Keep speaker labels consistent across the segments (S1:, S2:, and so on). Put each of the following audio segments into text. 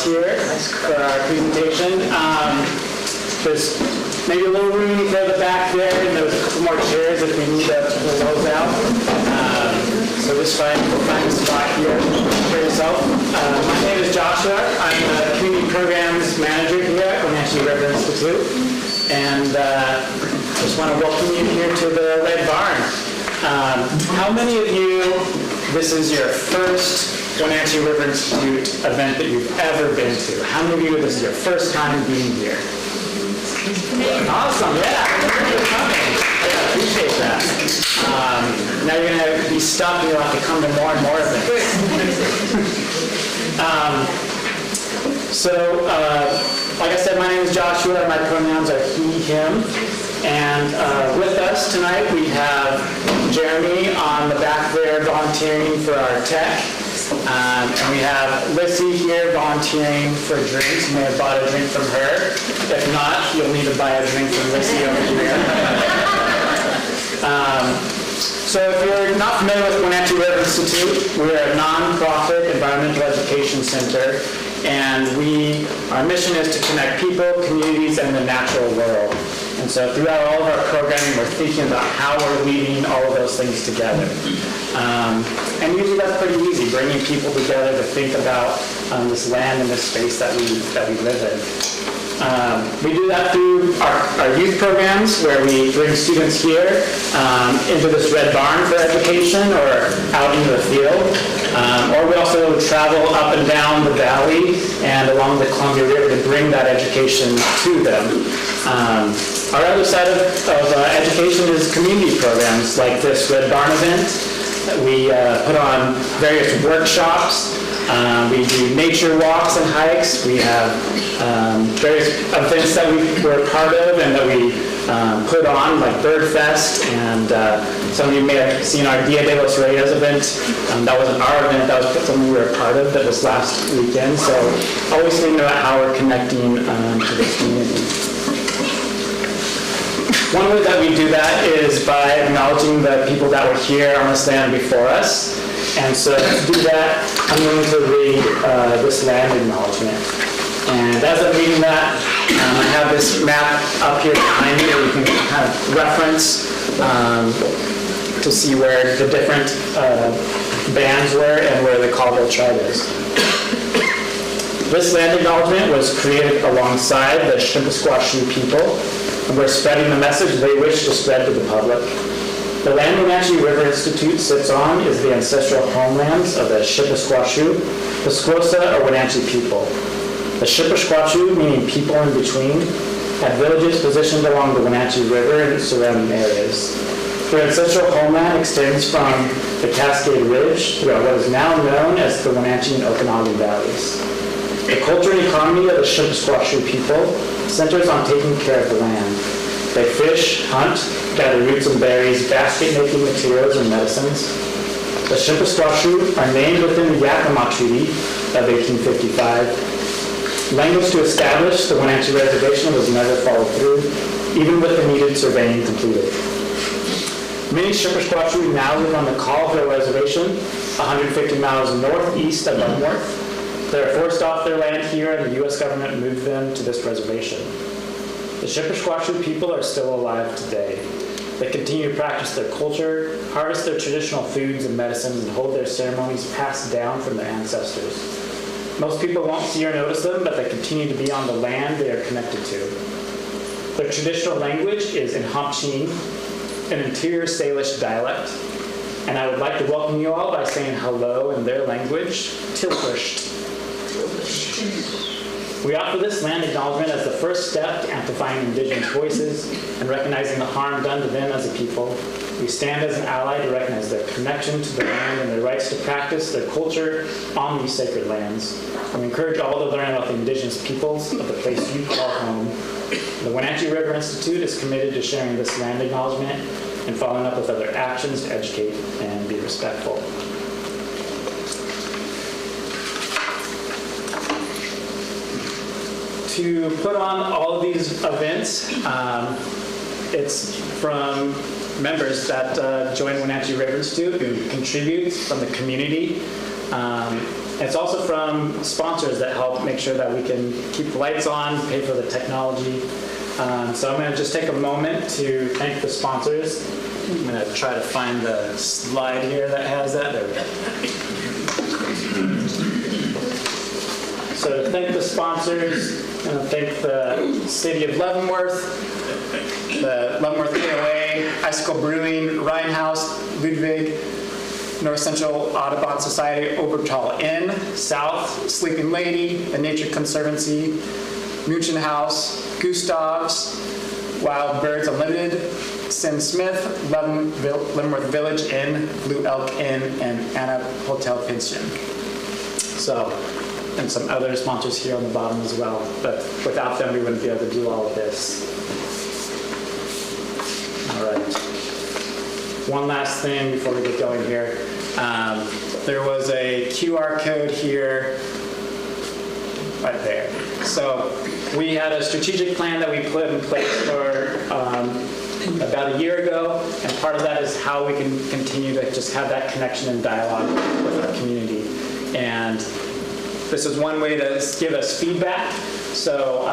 S1: house here for our presentation. There's maybe a little room further back there, and there's a couple more chairs if we need to pull those out. So just find a spot here for yourself. My name is Joshua. I'm the Community Programs Manager here at Wenatchee River Institute. And just want to welcome you here to the Red Barn. How many of you, this is your first Wenatchee River Institute event that you've ever been to? How many of you, this is your first time being here? Awesome, yeah. Thank you for coming. Yeah, appreciate that. Now you're going to be stuck and you'll have to come to more and more events. Like I said, my name is Joshua. My pronouns are he, him. And with us tonight, we have Jeremy on the back there volunteering for our tech. And we have Lissy here volunteering for drinks. You may have bought a drink from her. If not, you'll need to buy a drink from Lissy over here. So if you're not familiar with Wenatchee River Institute, we're a non-profit environmental education center. And our mission is to connect people, communities, and the natural world. And so throughout all of our programming, we're thinking about how we're weaving all of those things together. And usually that's pretty easy, bringing people together to think about this land and this space that we live in. We do that through our youth programs, where we bring students here into this red barn for education or out into the field. Or we also travel up and down the valley and along the Columbia River to bring that education to them. Our other side of education is community programs like this Red Barn event. We put on various workshops. We do nature walks and hikes. We have various events that we're part of and that we put on, like Bird Fest, and some of you may have seen our Dia de los Reyes event. That wasn't our event, that was something we were a part of that was last weekend. So always thinking about how we're connecting to the community. One way that we do that is by acknowledging the people that were here on this land before us. And so to do that, I'm going to read this land acknowledgement. And as I'm reading that, I have this map up here behind me that you can kind of reference to see where the different bands were and where the Colville tribe is. This land acknowledgement was created alongside the Chippewa people, and we're spreading the message they wish to spread to the public. The land Wenatchee River Institute sits on is the ancestral homelands of the Chippewa, Pasquosa, or Wenatchee people. The Chippewa, meaning people in between, had villages positioned along the Wenatchee River and its surrounding areas. Their ancestral homeland extends from the Cascade Ridge throughout what is now known as the Wenatchee and Okanagan Valleys. The culture and economy of the Chippewa people centers on taking care of the land. They fish, hunt, gather roots and berries, basket-making materials and medicines. The Chippewa are named within the Yakima Treaty of 1855. Language to establish the Wenatchee Reservation was never followed through, even with the needed surveying completed. Many Chippewa now live on the Colville Reservation, 150 miles northeast of Leavenworth. They were forced off their land here, and the U.S. government moved them to this reservation. The Chippewa people are still alive today. They continue to practice their culture, harvest their traditional foods and medicines, and hold their ceremonies passed down from their ancestors. Most people won't see or notice them, but they continue to be on the land they are connected to. Their traditional language is in Hampshine, an interior Salish dialect, and I would like to welcome you all by saying hello in their language, Tilburscht. We offer this land acknowledgement as the first step to amplifying Indigenous voices and recognizing the harm done to them as a people. We stand as an ally to recognize their connection to the land and their rights to practice their culture on these sacred lands. And we encourage all to learn about the Indigenous peoples of the place you call home. The Wenatchee River Institute is committed to sharing this land acknowledgement and following up with other actions to educate and be respectful. To put on all of these events, it's from members that join Wenatchee River Institute who contribute from the community. It's also from sponsors that help make sure that we can keep the lights on, pay for the technology. So I'm going to just take a moment to thank the sponsors. I'm going to try to find the slide here that has that. There we go. So to thank the sponsors, I'm going to thank the City of Leavenworth, the Leavenworth KOA, Icicle Brewing, Rhinehouse, Ludwig, North Central Audubon Society, Obertal Inn, South, Sleeping Lady, the Nature Conservancy, Muchen House, Gustav's, Wild Birds Unlimited, Sim Smith, Leavenworth Village Inn, Blue Elk Inn, and Anna Hotel Pension. So, and some other sponsors here on the bottom as well, but without them we wouldn't be able to do all of this. All right. One last thing before we get going here. There was a QR code here, right there. So we had a strategic plan that we put in place for about a year ago, and part of that is how we can continue to just have that connection and dialogue with our community. And this is one way to give us feedback. So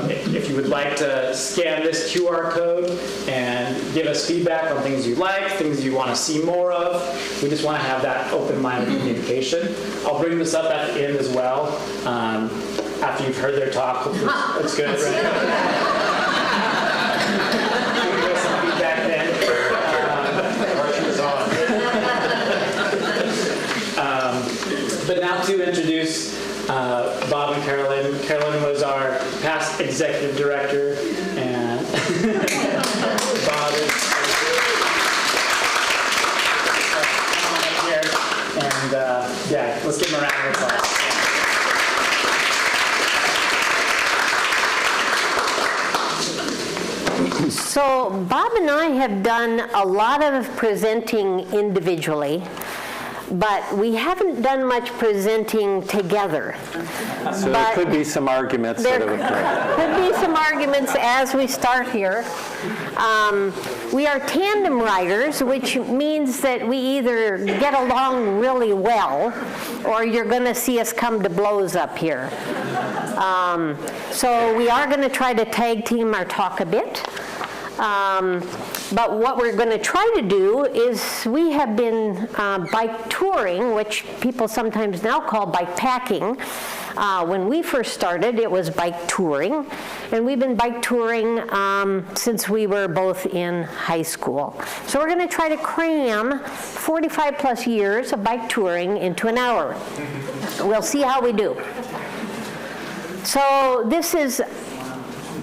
S1: if you would like to scan this QR code and give us feedback on things you like, things you want to see more of, we just want to have that open-minded communication. I'll bring this up at the end as well. After you've heard their talk, it's good, right? Give us some feedback then. But now to introduce Bob and Carolyn. Carolyn was our past executive director, and Bob is here. And yeah, let's give him a round of applause.
S2: So Bob and I have done a lot of presenting individually, but we haven't done much presenting together.
S3: So there could be some arguments that have occurred.
S2: Could be some arguments as we start here. We are tandem riders, which means that we either get along really well or you're going to see us come to blows up here. So we are going to try to tag team our talk a bit. But what we're going to try to do is we have been bike touring, which people sometimes now call bike packing. When we first started, it was bike touring, and we've been bike touring since we were both in high school. So we're going to try to cram 45 plus years of bike touring into an hour. We'll see how we do. So this is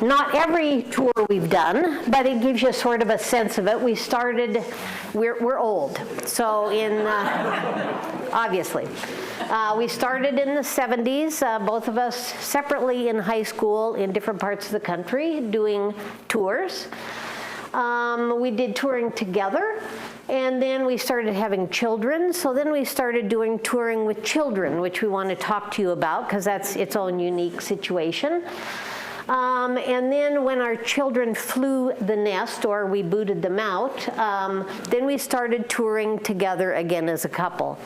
S2: not every tour we've done, but it gives you sort of a sense of it. We started, we're old, so in, obviously. We started in the 70s, both of us separately in high school in different parts of the country doing tours. We did touring together, and then we started having children, so then we started doing touring with children, which we want to talk to you about because that's its own unique situation. And then when our children flew the nest, or we booted them out, then we started touring together again as a couple.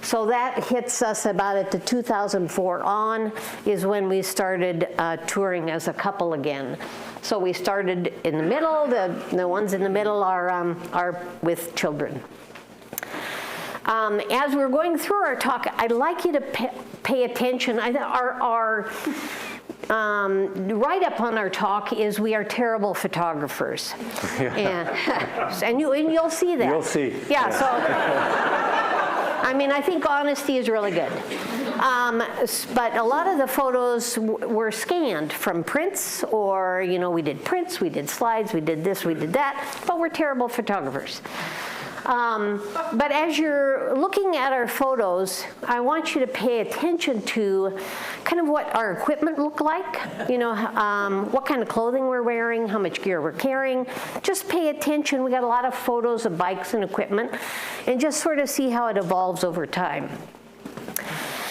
S2: So that hits us about at the 2004 on is when we started touring as a couple again. So we started in the middle. The ones in the middle are with children. As we're going through our talk, I'd like you to pay attention. Right up on our talk is we are terrible photographers. And you'll see that.
S3: You'll see.
S2: Yeah, so, I mean, I think honesty is really good. But a lot of the photos were scanned from prints, or, you know, we did prints, we did slides, we did this, we did that, but we're terrible photographers. But as you're looking at our photos, I want you to pay attention to kind of what our equipment looked like, you know, what kind of clothing we're wearing, how much gear we're carrying. Just pay attention. We got a lot of photos of bikes and equipment, and just sort of see how it evolves over time.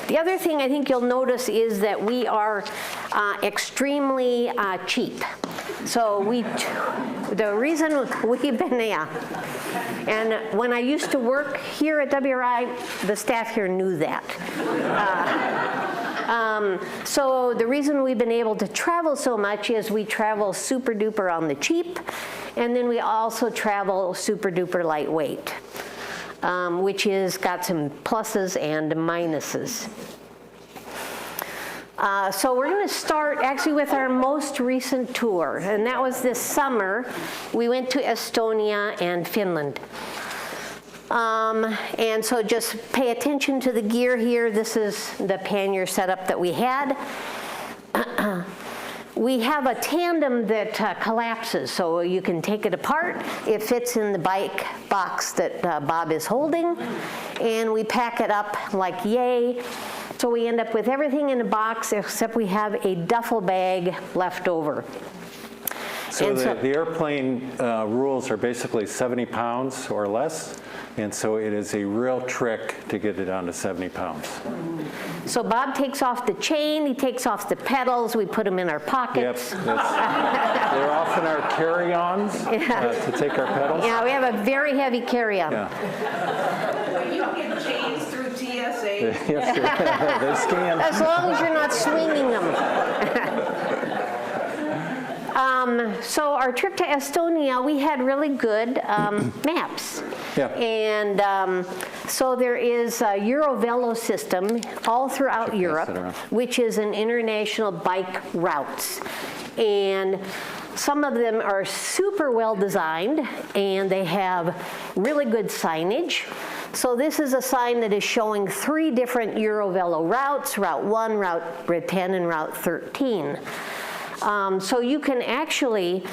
S2: The other thing I think you'll notice is that we are extremely cheap. So the reason we've been, And when I used to work here at WRI, the staff here knew that. So the reason we've been able to travel so much is we travel super duper on the cheap, and then we also travel super duper lightweight, which has got some pluses and minuses. So we're going to start actually with our most recent tour, and that was this summer. We went to Estonia and Finland. And so just pay attention to the gear here. This is the pannier setup that we had. We have a tandem that collapses, so you can take it apart. It fits in the bike box that Bob is holding, and we pack it up like yay. So we end up with everything in a box except we have a duffel bag left over.
S3: So the airplane rules are basically 70 pounds or less, and so it is a real trick to get it down to 70 pounds.
S2: So Bob takes off the chain, he takes off the pedals, we put them in our pockets.
S3: Yep, they're often our carry-ons to take our pedals.
S2: Yeah, we have a very heavy carry-on.
S3: Yeah.
S4: You get chains through TSA.
S3: Yes, they scan.
S2: As long as you're not swinging them. So our trip to Estonia, we had really good maps.
S3: Yeah.
S2: And so there is a Eurovelo system all throughout Europe, which is an international bike routes. And some of them are super well designed, and they have really good signage. So this is a sign that is showing 3 different Eurovelo routes, Route 1, Route 10, and Route 13. So you can actually,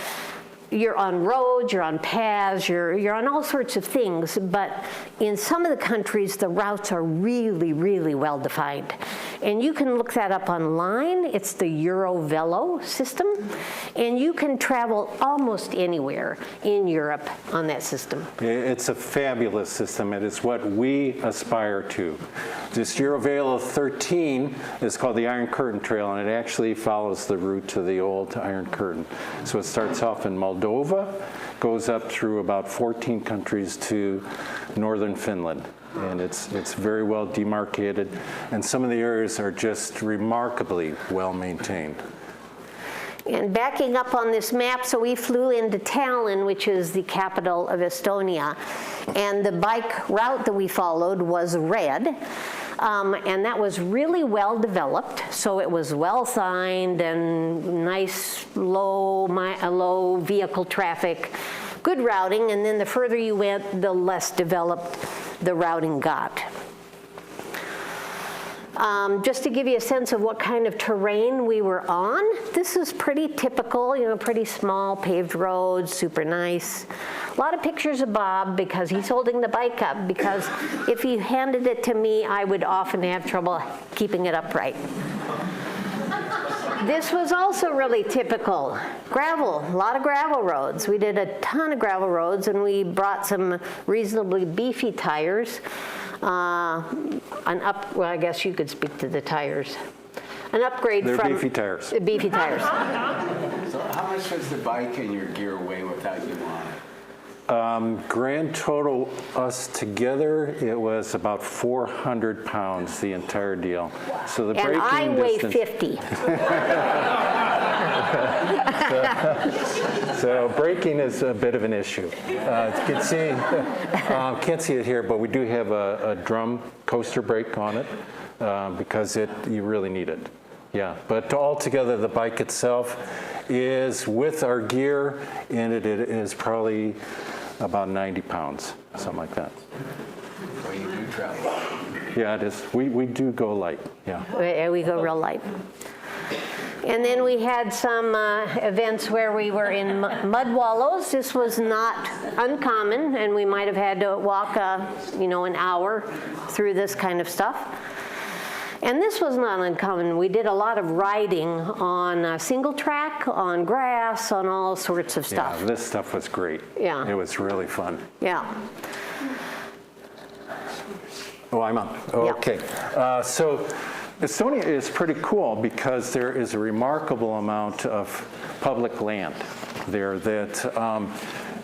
S2: you're on roads, you're on paths, you're on all sorts of things, but in some of the countries, the routes are really, really well defined. And you can look that up online. It's the Eurovelo system, and you can travel almost anywhere in Europe on that system.
S3: It's a fabulous system. It is what we aspire to. This Eurovelo 13 is called the Iron Curtain Trail, and it actually follows the route to the old Iron Curtain. So it starts off in Moldova, goes up through about 14 countries to northern Finland. And it's very well demarcated, and some of the areas are just remarkably well maintained.
S2: And backing up on this map, so we flew into Tallinn, which is the capital of Estonia, and the bike route that we followed was red. And that was really well developed, so it was well signed and nice low vehicle traffic, good routing, and then the further you went, the less developed the routing got. Just to give you a sense of what kind of terrain we were on, this is pretty typical, pretty small paved roads, super nice. A lot of pictures of Bob because he's holding the bike up, because if he handed it to me, I would often have trouble keeping it upright. This was also really typical. Gravel, a lot of gravel roads. We did a ton of gravel roads, and we brought some reasonably beefy tires. Well, I guess you could speak to the tires. An upgrade
S3: They're
S2: from...
S3: beefy tires.
S2: Beefy tires.
S5: So how much does the bike and your gear weigh without you on it?
S3: Grand total, us together, it was about 400 pounds, the entire deal. So the
S2: And
S3: braking
S2: I weigh
S3: distance,
S2: 50.
S3: So braking is a bit of an issue. You can see, can't see it here, but we do have a drum coaster brake on it because you really need it. Yeah, but altogether the bike itself is, with our gear in it, it is probably about 90 pounds, something like that.
S5: So you do travel.
S3: Yeah, it is. We do go light, yeah.
S2: We go real light. And then we had some events where we were in mud wallows. This was not uncommon, and we might have had to walk, an hour through this kind of stuff. And this was not uncommon. We did a lot of riding on single track, on grass, on all sorts of stuff.
S3: Yeah, this stuff was great.
S2: Yeah.
S3: It was really fun.
S2: Yeah.
S3: Oh, I'm on. Okay. So Estonia is pretty cool because there is a remarkable amount of public land there that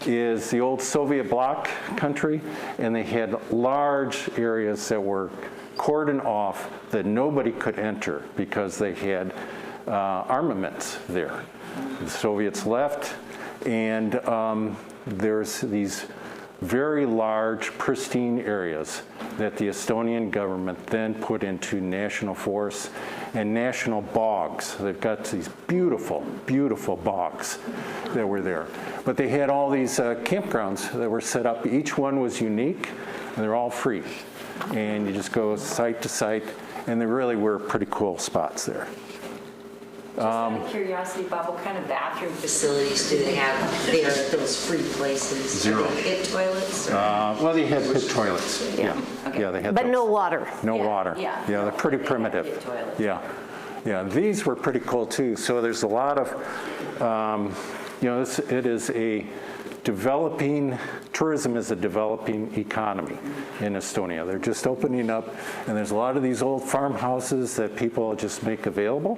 S3: is the old Soviet bloc country, and they had large areas that were cordoned off that nobody could enter because they had armaments there. The Soviets left, and there's these very large, pristine areas that the Estonian government then put into national forests and national bogs. They've got these beautiful, beautiful bogs that were there. But they had all these campgrounds that were set up. Each one was unique, and they're all free. And you just go site to site, and they really were pretty cool spots there.
S6: Just out of curiosity, Bob, what kind of bathroom facilities do they have there at those free places?
S3: Zero.
S6: Do they pit toilets?
S3: Well, they had pit toilets. Yeah.
S6: Okay.
S3: Yeah, they had
S2: But
S3: those.
S2: no water.
S3: No
S6: Yeah,
S3: water.
S6: yeah.
S3: Yeah, they're pretty
S6: They had
S3: primitive.
S6: pit toilets.
S3: Yeah. Yeah, these were pretty cool too. So there's a lot of, it is a tourism is a developing economy in Estonia. They're just opening up, and there's a lot of these old farmhouses that people just make available.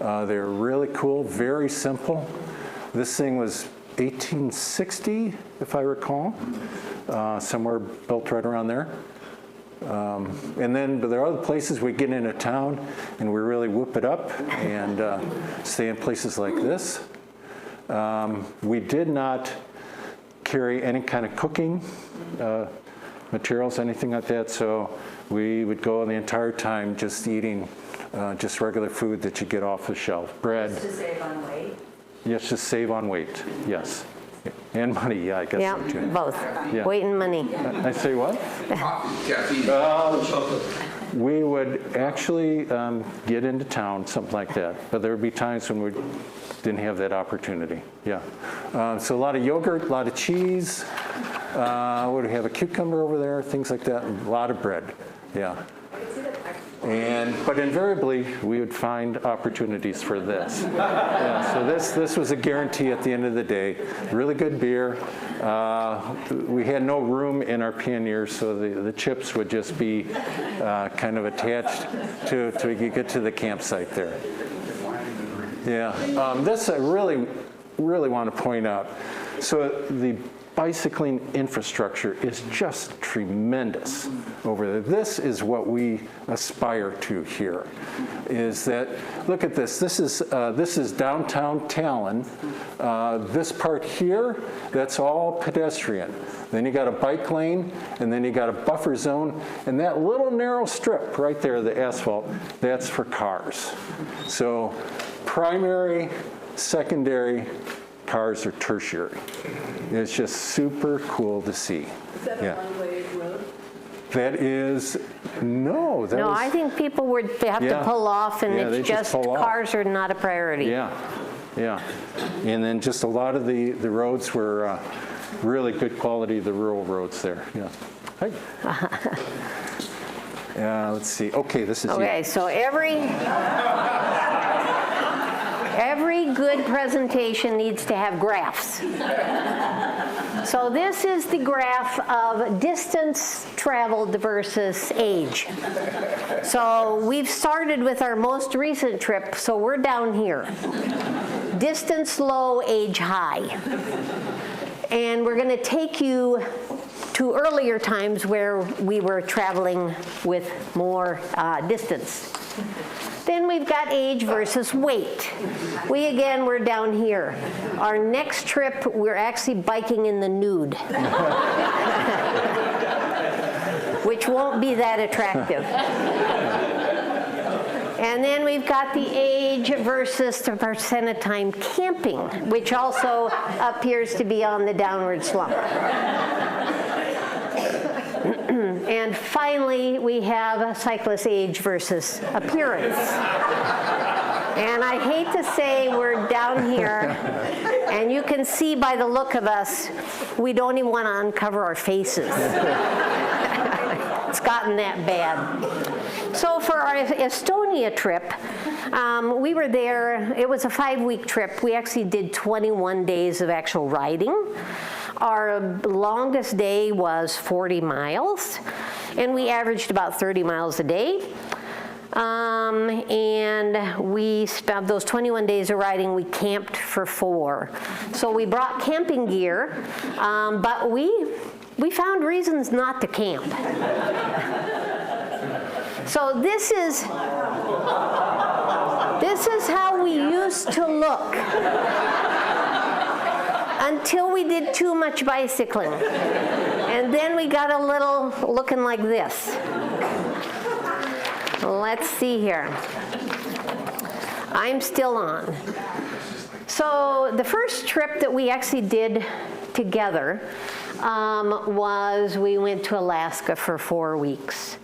S3: They're really cool, very simple. This thing was 1860, if I recall, somewhere built right around there. And then but there are other places we get into town and we really whoop it up and stay in places like this. We did not carry any kind of cooking materials, anything like that, so we would go the entire time just eating just regular food that you get off the shelf. Bread.
S6: Just to save on weight?
S3: Yes, just save on weight, yes. And money, yeah, I guess
S2: Yeah,
S3: so too.
S2: both.
S3: Yeah.
S2: Weight and money.
S3: I say what? We would actually get into town, something like that. But there would be times when we didn't have that opportunity, yeah. So a lot of yogurt, a lot of cheese. Would we have a cucumber over there, things like that, and a lot of bread, yeah. But invariably, we would find opportunities for this. Yeah, so this was a guarantee at the end of the day. Really good beer. We had no room in our panniers, so the chips would just be kind of attached to you get to the campsite there. Yeah, this I really want to point out. So the bicycling infrastructure is just tremendous over there. This is what we aspire to here, is that, look at this. This is downtown Tallinn. This part here, that's all pedestrian. Then you got a bike lane, and then you got a buffer zone, and that little narrow strip right there, the asphalt, that's for cars. So primary, secondary, cars are tertiary. It's just super cool to see.
S4: Is that a one-way road?
S3: That is, no. That
S2: No,
S3: was,
S2: I think people would have to
S3: Yeah.
S2: pull off, and
S3: Yeah, they
S2: it's
S3: just
S2: just
S3: pull off.
S2: cars are not a priority.
S3: Yeah, yeah. And then just a lot of the roads were really good quality, the rural roads there, yeah. Hey. Let's see, okay, this is
S2: Okay, so every good presentation needs to have graphs. So this is the graph of distance traveled versus age. So we've started with our most recent trip, so we're down here. Distance low, age high. And we're going to take you to earlier times where we were traveling with more distance. Then we've got age versus weight. We're down here. Our next trip, we're actually biking in the nude, which won't be that attractive. And then we've got the age versus the percent of time camping, which also appears to be on the downward slump. And finally, we have a cyclist age versus appearance. And I hate to say we're down here, and you can see by the look of us, we don't even want to uncover our faces. It's gotten that bad. So for our Estonia trip, we were there, it was a 5-week trip. We actually did 21 days of actual riding. Our longest day was 40 miles, and we averaged about 30 miles a day. And we spent those 21 days of riding, we camped for 4. So we brought camping gear, but we found reasons not to camp. So this is how we used to look until we did too much bicycling. And then we got a little looking like this. Let's see here. I'm still on. So the first trip that we actually did together was we went to Alaska for 4 weeks.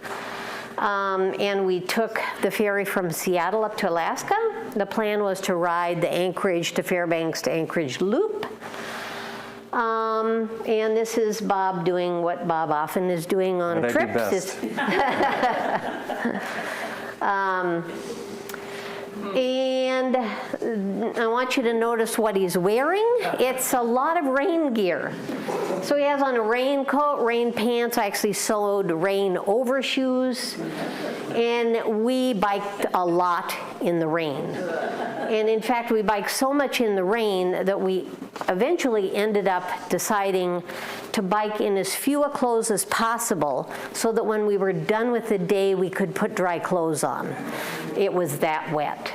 S2: And we took the ferry from Seattle up to Alaska. The plan was to ride the Anchorage to Fairbanks to Anchorage Loop. And this is Bob doing what Bob often is doing on
S3: What
S2: trips.
S3: I do best.
S2: And I want you to notice what he's wearing. It's a lot of rain gear. So he has on a raincoat, rain pants. I actually sewed rain overshoes. And we biked a lot in the rain. And in fact, we biked so much in the rain that we eventually ended up deciding to bike in as few clothes as possible so that when we were done with the day, we could put dry clothes on. It was that wet.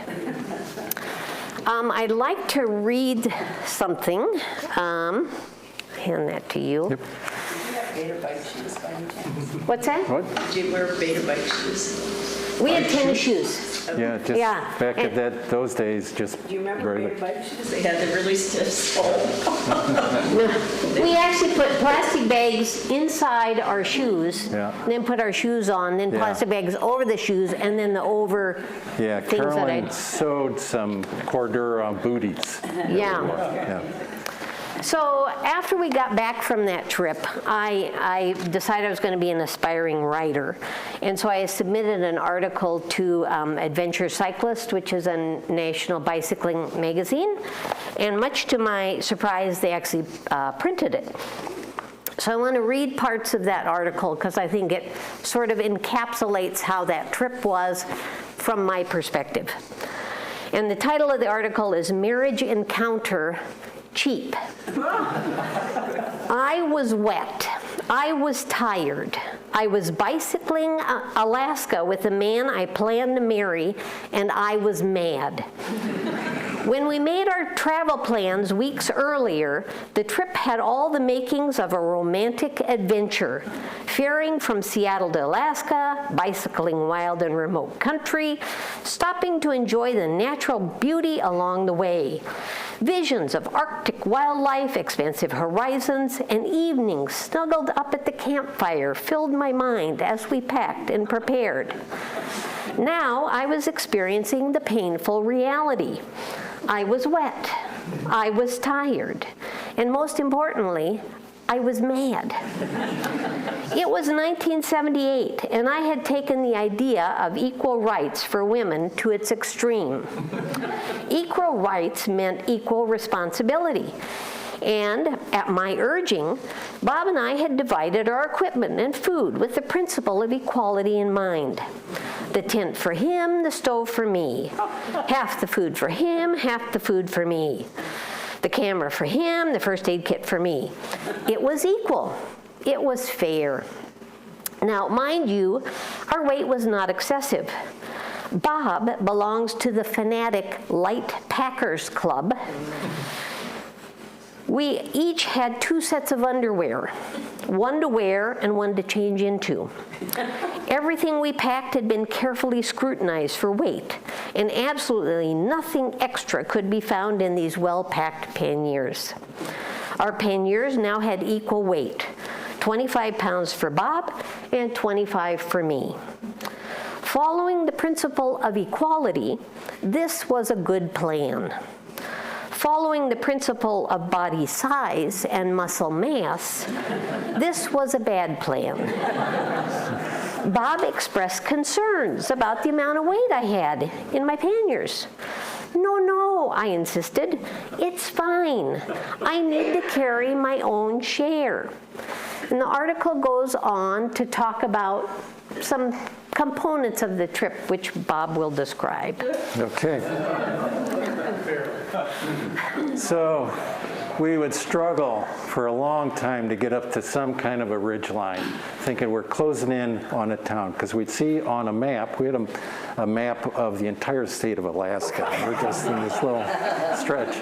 S2: I'd like to read something. Hand that to you.
S3: Yep.
S4: Beta bike shoes by any chance?
S2: What's that?
S3: What?
S4: Did you wear beta bike shoes?
S2: We had tennis shoes.
S3: Yeah, just
S2: Yeah,
S3: back
S2: and-
S3: at those days, just
S4: Do you remember
S3: regular.
S4: beta bike shoes? They had the really stiff sole.
S2: We actually put plastic bags inside our shoes,
S3: Yeah.
S2: and then put our shoes on, then
S3: Yeah.
S2: plastic bags over the shoes, and then the over
S3: Yeah,
S2: things that
S3: Carolyn sewed some Cordura booties.
S2: yeah.
S3: Yeah.
S2: So after we got back from that trip, I decided I was going to be an aspiring writer. And so I submitted an article to Adventure Cyclist, which is a national bicycling magazine. And much to my surprise, they actually printed it. So I want to read parts of that article because I think it sort of encapsulates how that trip was from my perspective. And the title of the article is Marriage Encounter Cheap. I was wet. I was tired. I was bicycling Alaska with a man I planned to marry, and I was mad. When we made our travel plans weeks earlier, the trip had all the makings of a romantic adventure. Ferrying from Seattle to Alaska, bicycling wild and remote country, stopping to enjoy the natural beauty along the way. Visions of Arctic wildlife, expansive horizons, and evenings snuggled up at the campfire filled my mind as we packed and prepared. Now I was experiencing the painful reality. I was wet, I was tired, and most importantly, I was mad. It was 1978, and I had taken the idea of equal rights for women to its extreme. Equal rights meant equal responsibility. And at my urging, Bob and I had divided our equipment and food with the principle of equality in mind. The tent for him, the stove for me. Half the food for him, half the food for me. The camera for him, the first aid kit for me. It was equal. It was fair. Now, mind you, our weight was not excessive. Bob belongs to the fanatic Light Packers Club. We each had 2 sets of underwear, one to wear and one to change into. Everything we packed had been carefully scrutinized for weight, and absolutely nothing extra could be found in these well-packed panniers. Our panniers now had equal weight, 25 pounds for Bob and 25 for me. Following the principle of equality, this was a good plan. Following the principle of body size and muscle mass, this was a bad plan. Bob expressed concerns about the amount of weight I had in my panniers. No, I insisted. It's fine. I need to carry my own share. And the article goes on to talk about some components of the trip, which Bob will describe.
S3: Okay. So we would struggle for a long time to get up to some kind of a ridge line, thinking we're closing in on a town, because we'd see on a map, we had a map of the entire state of Alaska. We're just in this little stretch.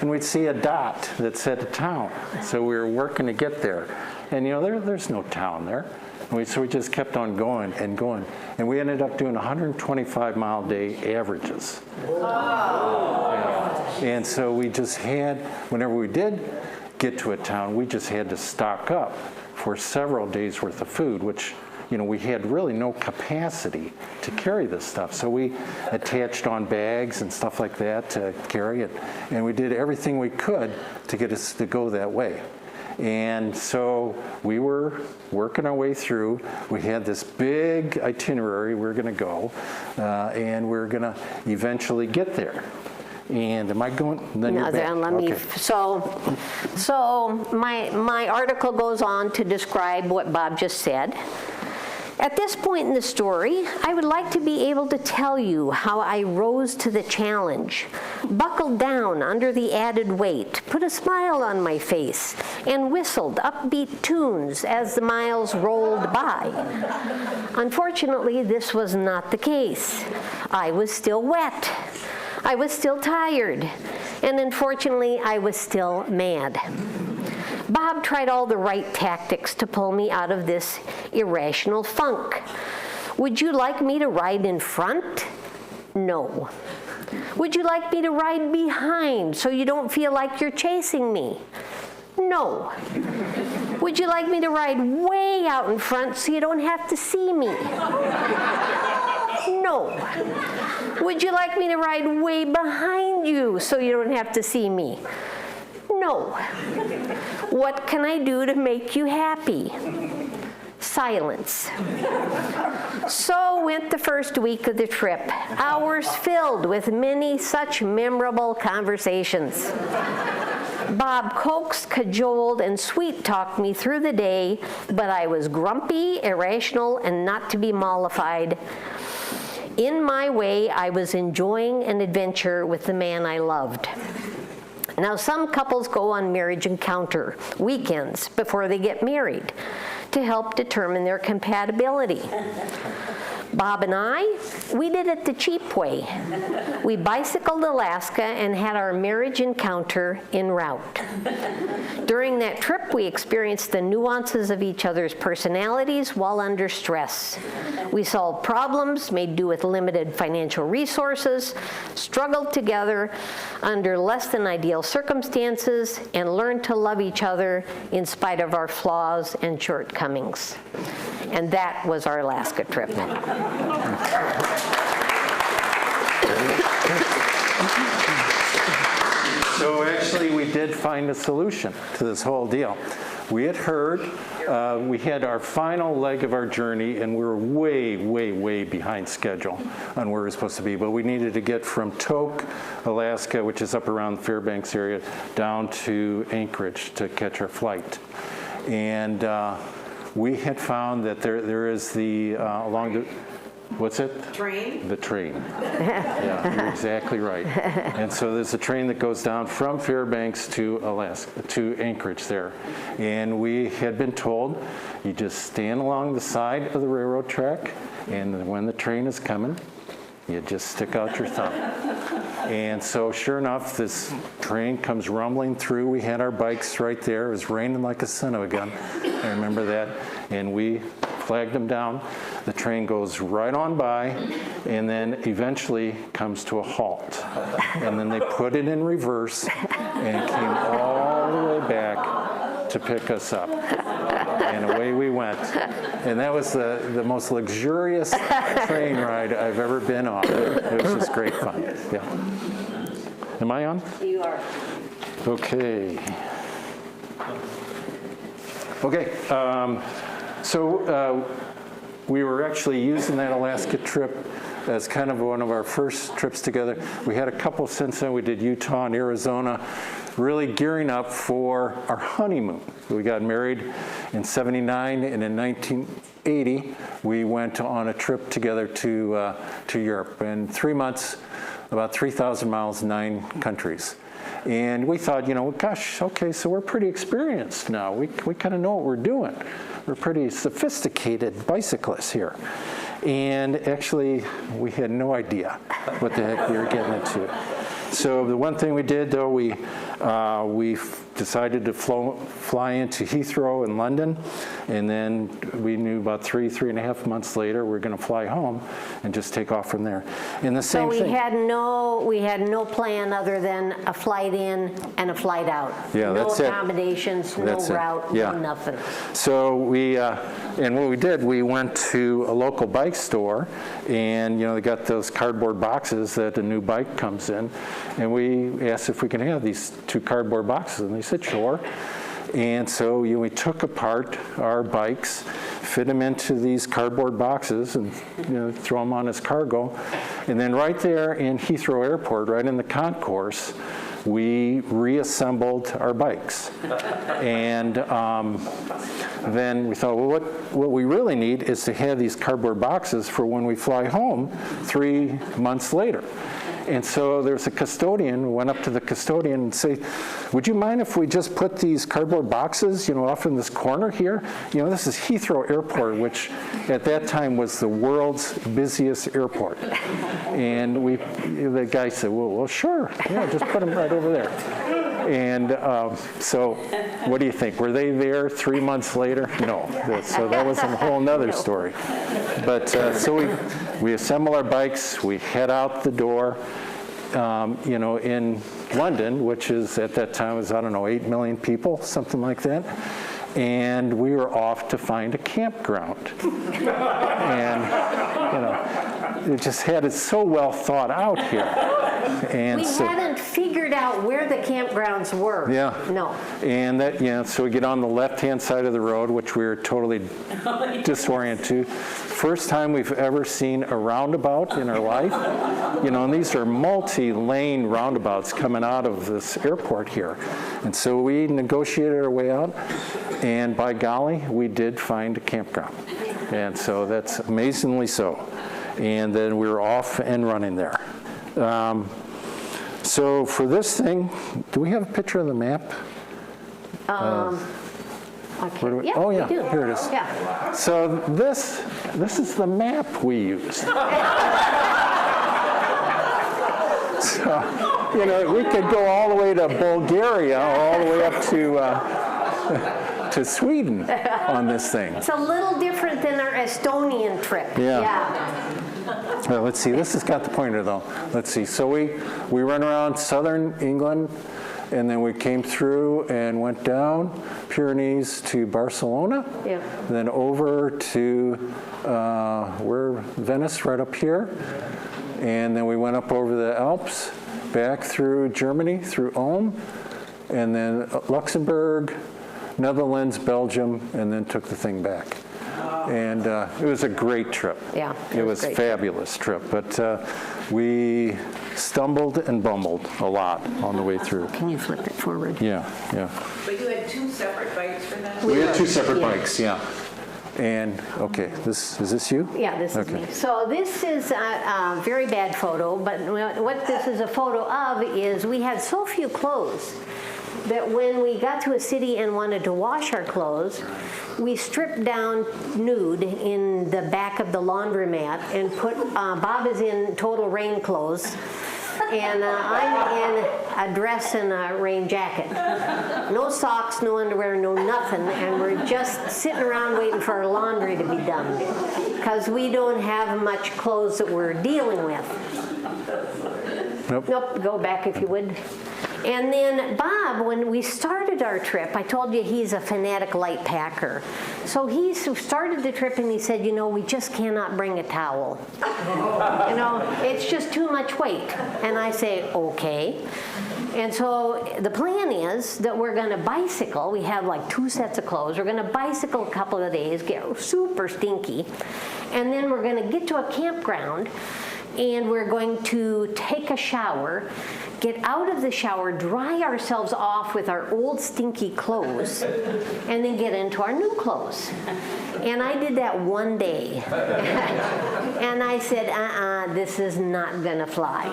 S3: And we'd see a dot that said a town. So we were working to get there. And you know, there's no town there. So we just kept on going and going. And we ended up doing 125-mile-a-day averages. Yeah. And so we just had, whenever we did get to a town, we just had to stock up for several days' worth of food, which, you know, we had really no capacity to carry this stuff. So we attached on bags and stuff like that to carry it. And we did everything we could to get us to go that way. And so we were working our way through. We had this big itinerary we were going to go, and we were going to eventually get there. And am I going? Then
S2: No, then let me.
S3: Okay.
S2: So my article goes on to describe what Bob just said. At this point in the story, I would like to be able to tell you how I rose to the challenge, buckled down under the added weight, put a smile on my face, and whistled upbeat tunes as the miles rolled by. Unfortunately, this was not the case. I was still wet. I was still tired. And unfortunately, I was still mad. Bob tried all the right tactics to pull me out of this irrational funk. Would you like me to ride in front? No. Would you like me to ride behind so you don't feel like you're chasing me? No. Would you like me to ride way out in front so you don't have to see me? No. Would you like me to ride way behind you so you don't have to see me? No. What can I do to make you happy? Silence. So went the first week of the trip, hours filled with many such memorable conversations. Bob coaxed, cajoled, and sweet-talked me through the day, but I was grumpy, irrational, and not to be mollified. In my way, I was enjoying an adventure with the man I loved. Now, some couples go on marriage encounter weekends before they get married to help determine their compatibility. Bob and I, we did it the cheap way. We bicycled Alaska and had our marriage encounter en route. During that trip, we experienced the nuances of each other's personalities while under stress. We solved problems, made do with limited financial resources, struggled together under less than ideal circumstances, and learned to love each other in spite of our flaws and shortcomings. And that was our Alaska trip.
S3: So actually, we did find a solution to this whole deal. We had heard, we had our final leg of our journey, and we were way, way, way behind schedule on where we were supposed to be. But we needed to get from Tok, Alaska, which is up around the Fairbanks area, down to Anchorage to catch our flight. And we had found that there is the, along the, what's it?
S4: Train?
S3: The train. Yeah, you're exactly right. And so there's a train that goes down from Fairbanks to Alaska, to Anchorage there. And we had been told, you just stand along the side of the railroad track, and when the train is coming, you just stick out your thumb. And so sure enough, this train comes rumbling through. We had our bikes right there. It was raining like a son of a gun. I remember that. And we flagged them down. The train goes right on by and then eventually comes to a halt. And then they put it in reverse and it came all the way back to pick us up. And away we went. And that was the most luxurious train ride I've ever been on. It was just great fun. Yeah. Am I on?
S6: You are.
S3: Okay. Okay. So we were actually using that Alaska trip as kind of one of our first trips together. We had a couple since then. We did Utah and Arizona. really gearing up for our honeymoon. We got married in '79, and in 1980, we went on a trip together to Europe. In 3 months, about 3,000 miles, 9 countries. And we thought, you know, gosh, okay, so we're pretty experienced now. We kind of know what we're doing. We're pretty sophisticated bicyclists here. And actually, we had no idea what the heck we were getting into. So the one thing we did, though, we decided to fly into Heathrow in London, and then we knew about 3.5 months later we were going to fly home and just take off from there. And the same thing.
S2: So we had no plan other than a flight in and a flight out.
S3: Yeah, that's it.
S2: No accommodations, no route, no nothing.
S3: So and what we did, we went to a local bike store, and you know, they got those cardboard boxes that a new bike comes in, and we asked if we could have these 2 cardboard boxes, and they said sure. And so we took apart our bikes, fit them into these cardboard boxes, and throw them on as cargo. And then right there in Heathrow Airport, right in the concourse, we reassembled our bikes. And then we thought, well, what we really need is to have these cardboard boxes for when we fly home 3 months later. And so there's a custodian. We went up to the custodian and say, would you mind if we just put these cardboard boxes, off in this corner here? This is Heathrow Airport, which at that time was the world's busiest airport. And the guy said, well, sure. Yeah, just put them right over there. And so what do you think? Were they there 3 months later? No. So that was a whole nother story. But so we assemble our bikes, we head out the door, in London, which is at that time was, 8 million people, something like that. And we were off to find a campground. And, it just had it so well thought out here. And
S2: we hadn't figured out where the campgrounds were.
S3: Yeah.
S2: No.
S3: And so we get on the left-hand side of the road, which we were totally disoriented to. First time we've ever seen a roundabout in our life. And these are multi-lane roundabouts coming out of this airport here. And so we negotiated our way out, and by golly, we did find a campground. And so that's amazingly so. And then we were off and running there. So for this thing, do we have a picture of the map?
S2: Okay. Yeah,
S3: oh yeah,
S2: we do.
S3: Here it is.
S2: Yeah.
S3: So this is the map we used. So, we could go all the way to Bulgaria, or all the way up to Sweden on this thing.
S2: It's a little different than our Estonian trip.
S3: Yeah. Well, let's see. This has got the pointer though. Let's see. So we run around southern England, and then we came through and went down Pyrenees to Barcelona.
S2: Yeah.
S3: Then over to Venice, right up here, and then we went up over the Alps, back through Germany, through Ulm, and then Luxembourg, Netherlands, Belgium, and then took the thing back. And it was a great trip.
S2: Yeah,
S3: it was a fabulous trip. But we stumbled and bumbled a lot on the way through.
S2: Can you flip it forward?
S3: Yeah.
S4: But you had 2 separate bikes for that?
S3: We had 2 separate bikes, yeah. And, okay, is this you?
S2: Yeah, this is me. So this is a very bad photo, but what this is a photo of is we had so few clothes that when we got to a city and wanted to wash our clothes, we stripped down nude in the back of the laundromat and put, Bob is in total rain clothes, and I'm in a dress and a rain jacket. No socks, no underwear, no nothing, and we're just sitting around waiting for our laundry to be done because we don't have much clothes that we're dealing with. Nope, go back if you would. And then Bob, when we started our trip, I told you he's a fanatic light packer. So he started the trip and he said, we just cannot bring a towel. It's just too much weight. And I say, okay. And so the plan is that we're going to bicycle. We have like 2 sets of clothes. We're going to bicycle a couple of days, get super stinky. And then we're going to get to a campground and we're going to take a shower get out of the shower, dry ourselves off with our old stinky clothes, and then get into our new clothes. And I did that one day. And I said, this is not gonna fly.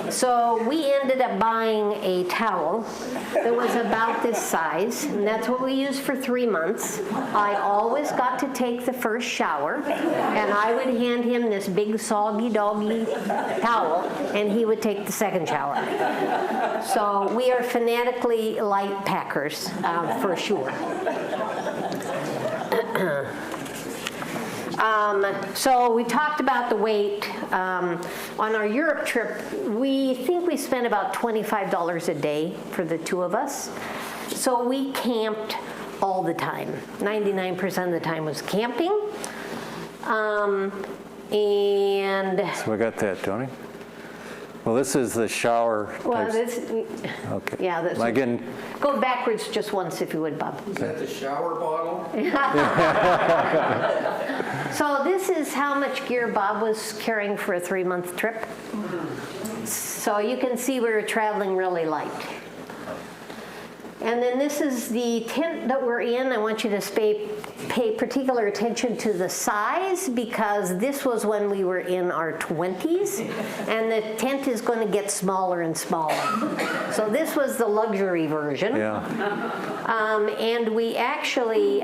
S2: So we ended up buying a towel that was about this size, and that's what we used for 3 months. I always got to take the first shower, and I would hand him this big soggy doggy towel, and he would take the second shower. So we are fanatically light packers, for sure. So we talked about the weight. On our Europe trip, we think we spent about $25 a day for the two of us. So we camped all the time. 99% of the time was camping. And
S3: So we got that, don't we? Well, this is the shower.
S2: well,
S3: types.
S2: this,
S3: Okay.
S2: yeah, this,
S3: Again,
S2: go backwards just once if you would, Bob.
S5: Is that the shower bottle?
S2: So this is how much gear Bob was carrying for a 3-month trip. So you can see we were traveling really light. And then this is the tent that we're in. I want you to pay particular attention to the size, because this was when we were in our 20s, and the tent is going to get smaller and smaller. So this was the luxury version.
S3: yeah.
S2: And we actually,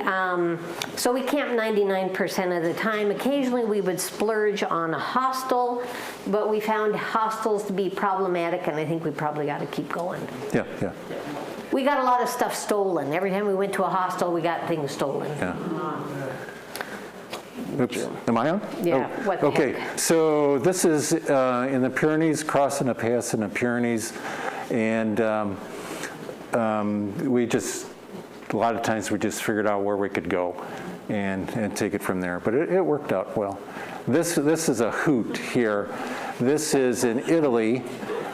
S2: so we camped 99% of the time. Occasionally we would splurge on a hostel, but we found hostels to be problematic, and I think we probably got to keep going.
S3: Yeah, yeah,
S2: We got a lot of stuff stolen. Every time we went to a hostel, we got things stolen.
S3: yeah. Oops, am I on?
S2: Yeah,
S3: Oh,
S2: what the
S3: okay,
S2: heck.
S3: so this is in the Pyrenees, crossing a pass in the Pyrenees, and we just, a lot of times we just figured out where we could go and take it from there, but it worked out well. This is a hoot here. This is in Italy.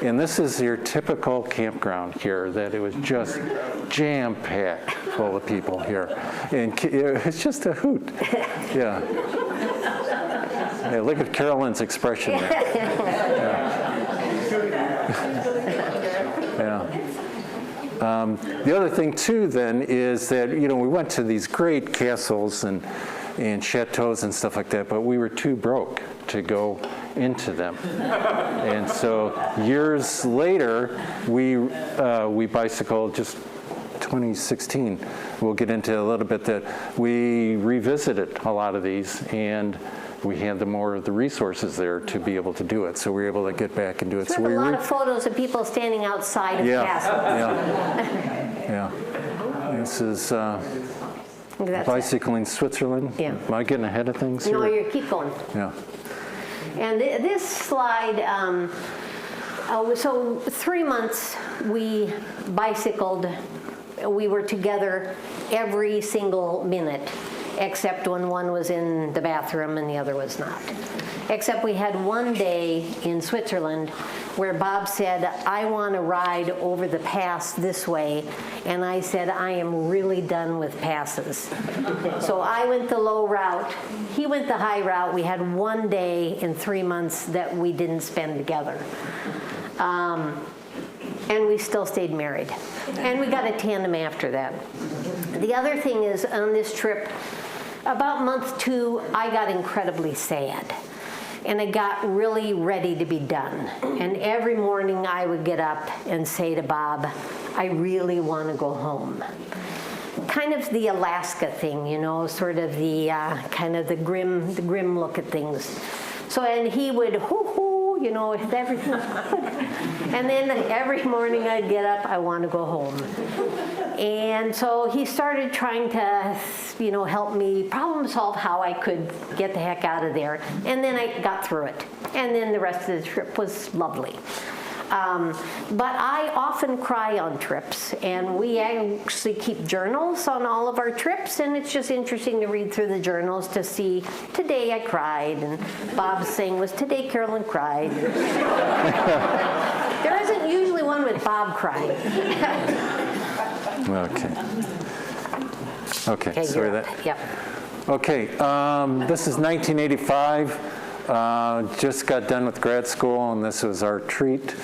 S3: And this is your typical campground here, that it was just jam-packed full of people here. And it's just a hoot. Yeah. Yeah, look at Carolyn's expression there. Yeah. The other thing too then is that, we went to these great castles and chateaus and stuff like that, but we were too broke to go into them. And so years later, we bicycled, just 2016, we'll get into a little bit, that we revisited a lot of these, and we had the more of the resources there to be able to do it. So we were able to get back and do it.
S2: So we have a lot of photos of people standing outside of castles.
S3: Yeah. This is
S2: That's
S3: bicycling Switzerland.
S2: Yeah.
S3: Am I getting ahead of things here?
S2: No, you keep going.
S3: Yeah.
S2: And this slide, so 3 months we bicycled. We were together every single minute, except when one was in the bathroom and the other was not. Except we had one day in Switzerland where Bob said, I want to ride over the pass this way. And I said, I am really done with passes. So I went the low route. He went the high route. We had one day in 3 months that we didn't spend together. And we still stayed married. And we got a tandem after that. The other thing is, on this trip, about month 2, I got incredibly sad. And I got really ready to be done. And every morning I would get up and say to Bob, I really want to go home. Kind of the Alaska thing, sort of the kind of the grim look at things. So, and he would, if everything was good. And then every morning I'd get up, I want to go home. And so he started trying to, help me problem solve how I could get the heck out of there. And then I got through it. And then the rest of the trip was lovely. But I often cry on trips, and we actually keep journals on all of our trips, and it's just interesting to read through the journals to see, today I cried, and Bob's saying was, today Carolyn cried. There isn't usually one with Bob crying.
S3: Okay, sorry that.
S2: Yep.
S3: Okay, this is 1985. Just got done with grad school, and this was our treat,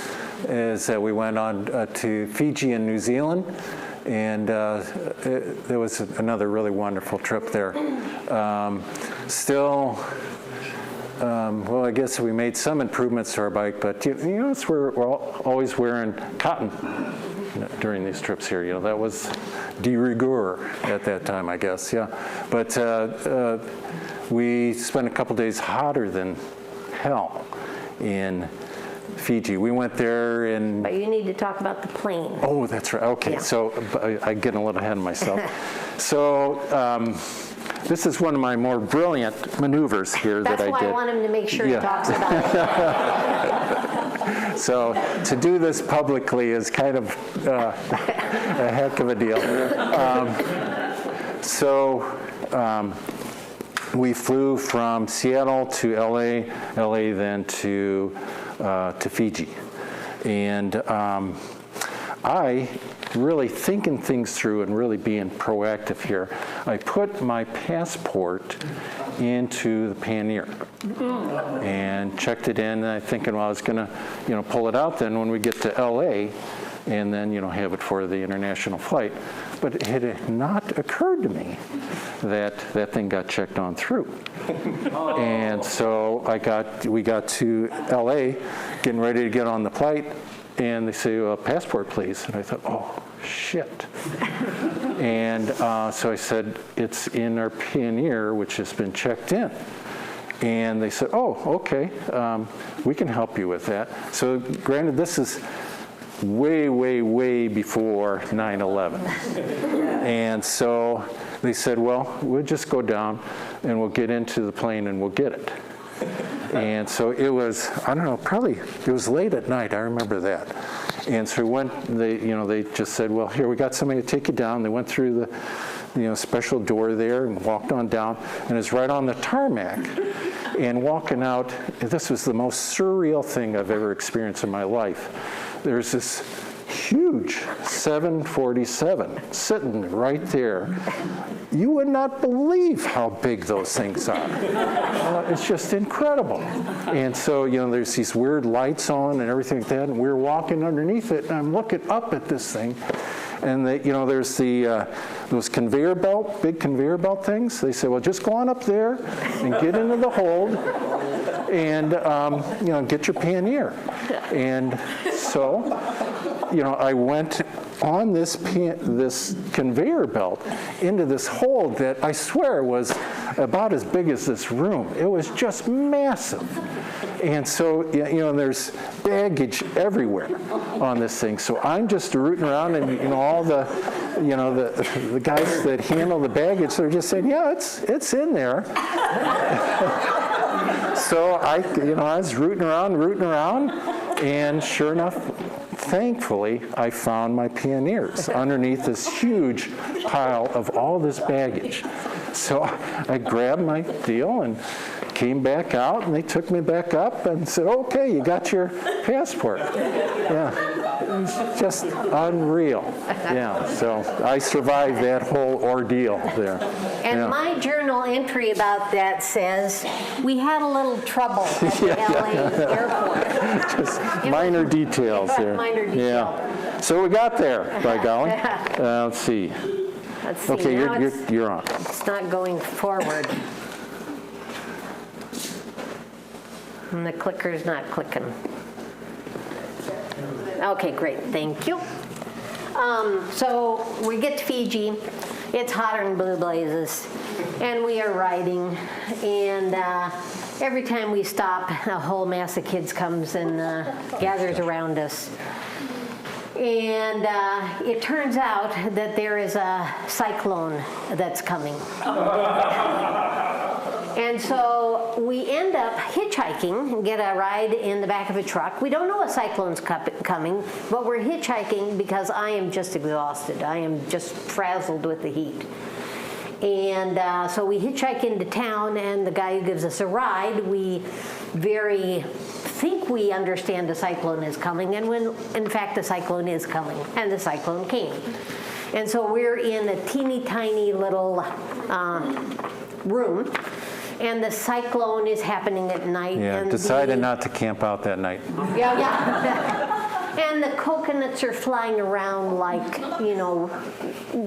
S3: is that we went on to Fiji and New Zealand, and there was another really wonderful trip there. Well, I guess we made some improvements to our bike, but you know, we're always wearing cotton during these trips here. You know, that was de rigueur at that time, I guess. Yeah, but we spent a couple days hotter than hell in Fiji. We went there in...
S2: But you need to talk about the plane.
S3: Oh, that's right. Okay,
S2: Yeah.
S3: so I'm getting a little ahead of myself. So this is one of my more brilliant maneuvers here that I did.
S2: That's why I want him to make sure he
S3: Yeah.
S2: talks about it.
S3: So to do this publicly is kind of a heck of a deal. We flew from Seattle to LA then to Fiji. And I, really thinking things through and really being proactive here, I put my passport into the pannier and checked it in, and I'm thinking, well, I was going to, pull it out then when we get to LA and then, have it for the international flight. But it had not occurred to me that that thing got checked on through. And so we got to LA, getting ready to get on the flight, and they say, well, passport, please. And I thought, oh, shit. And so I said, it's in our pannier, which has been checked in. And they said, oh, okay, we can help you with that. So granted, this is way, way, way before 9/11. And so they said, well, we'll just go down and we'll get into the plane and we'll get it. And so it was, I don't know, probably, it was late at night, I remember that. And so they just said, well, here, we got somebody to take you down. They went through the special door there and walked on down, and it's right on the tarmac. And walking out, this was the most surreal thing I've ever experienced in my life. There's this huge 747 sitting right there. You would not believe how big those things are. It's just incredible. And so, there's these weird lights on and everything like that, and we're walking underneath it, and I'm looking up at this thing, and there's those big conveyor belt things. They say, well, just go on up there and get into the hold and, get your pannier. And so, I went on this conveyor belt into this hold that I swear was about as big as this room. It was just massive. And so, there's baggage everywhere on this thing. So I'm just rooting around, and all the guys that handle the baggage, they're just saying, yeah, it's in there. So I was rooting around, and sure enough, thankfully, I found my panniers underneath this huge pile of all this baggage. So I grabbed my deal and came back out, and they took me back up and said, okay, you got your passport. Yeah, it was just unreal. Yeah, so I survived that whole ordeal there.
S2: And my journal entry about that says, we had a little trouble at the LA airport.
S3: Just minor details there.
S2: Minor detail.
S3: Yeah. So we got there, by golly. Let's see. Okay,
S2: now
S3: you're on.
S2: It's not going forward. And the clicker's not clicking. Okay, great, thank you. So we get to Fiji. It's hotter than blue blazes, and we are riding, and every time we stop, a whole mass of kids comes and gathers around us. And it turns out that there is a cyclone that's coming. And so we end up hitchhiking and get a ride in the back of a truck. We don't know a cyclone's coming, but we're hitchhiking because I am just exhausted. I am just frazzled with the heat. And so we hitchhike into town, and the guy who gives us a ride, we think we understand a cyclone is coming, and when in fact the cyclone is coming, and the cyclone came. And so we're in a teeny tiny little room, and the cyclone is happening at night.
S3: Yeah,
S2: and
S3: decided not to camp out that night.
S2: Yeah. And the coconuts are flying around like, you know,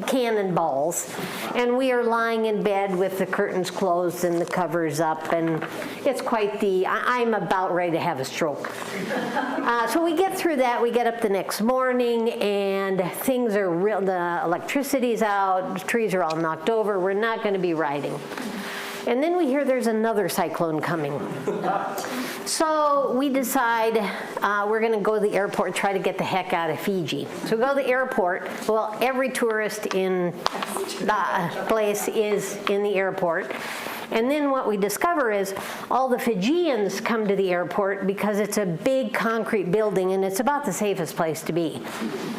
S2: cannonballs. And we are lying in bed with the curtains closed and the covers up, and it's quite the, I'm about ready to have a stroke. So we get through that, we get up the next morning, and things are real, the electricity's out, the trees are all knocked over, we're not gonna be riding. And then we hear there's another cyclone coming. So we decide we're going to go to the airport and try to get the heck out of Fiji. So we go to the airport. Well, every tourist in the place is in the airport. And then what we discover is all the Fijians come to the airport because it's a big concrete building and it's about the safest place to be.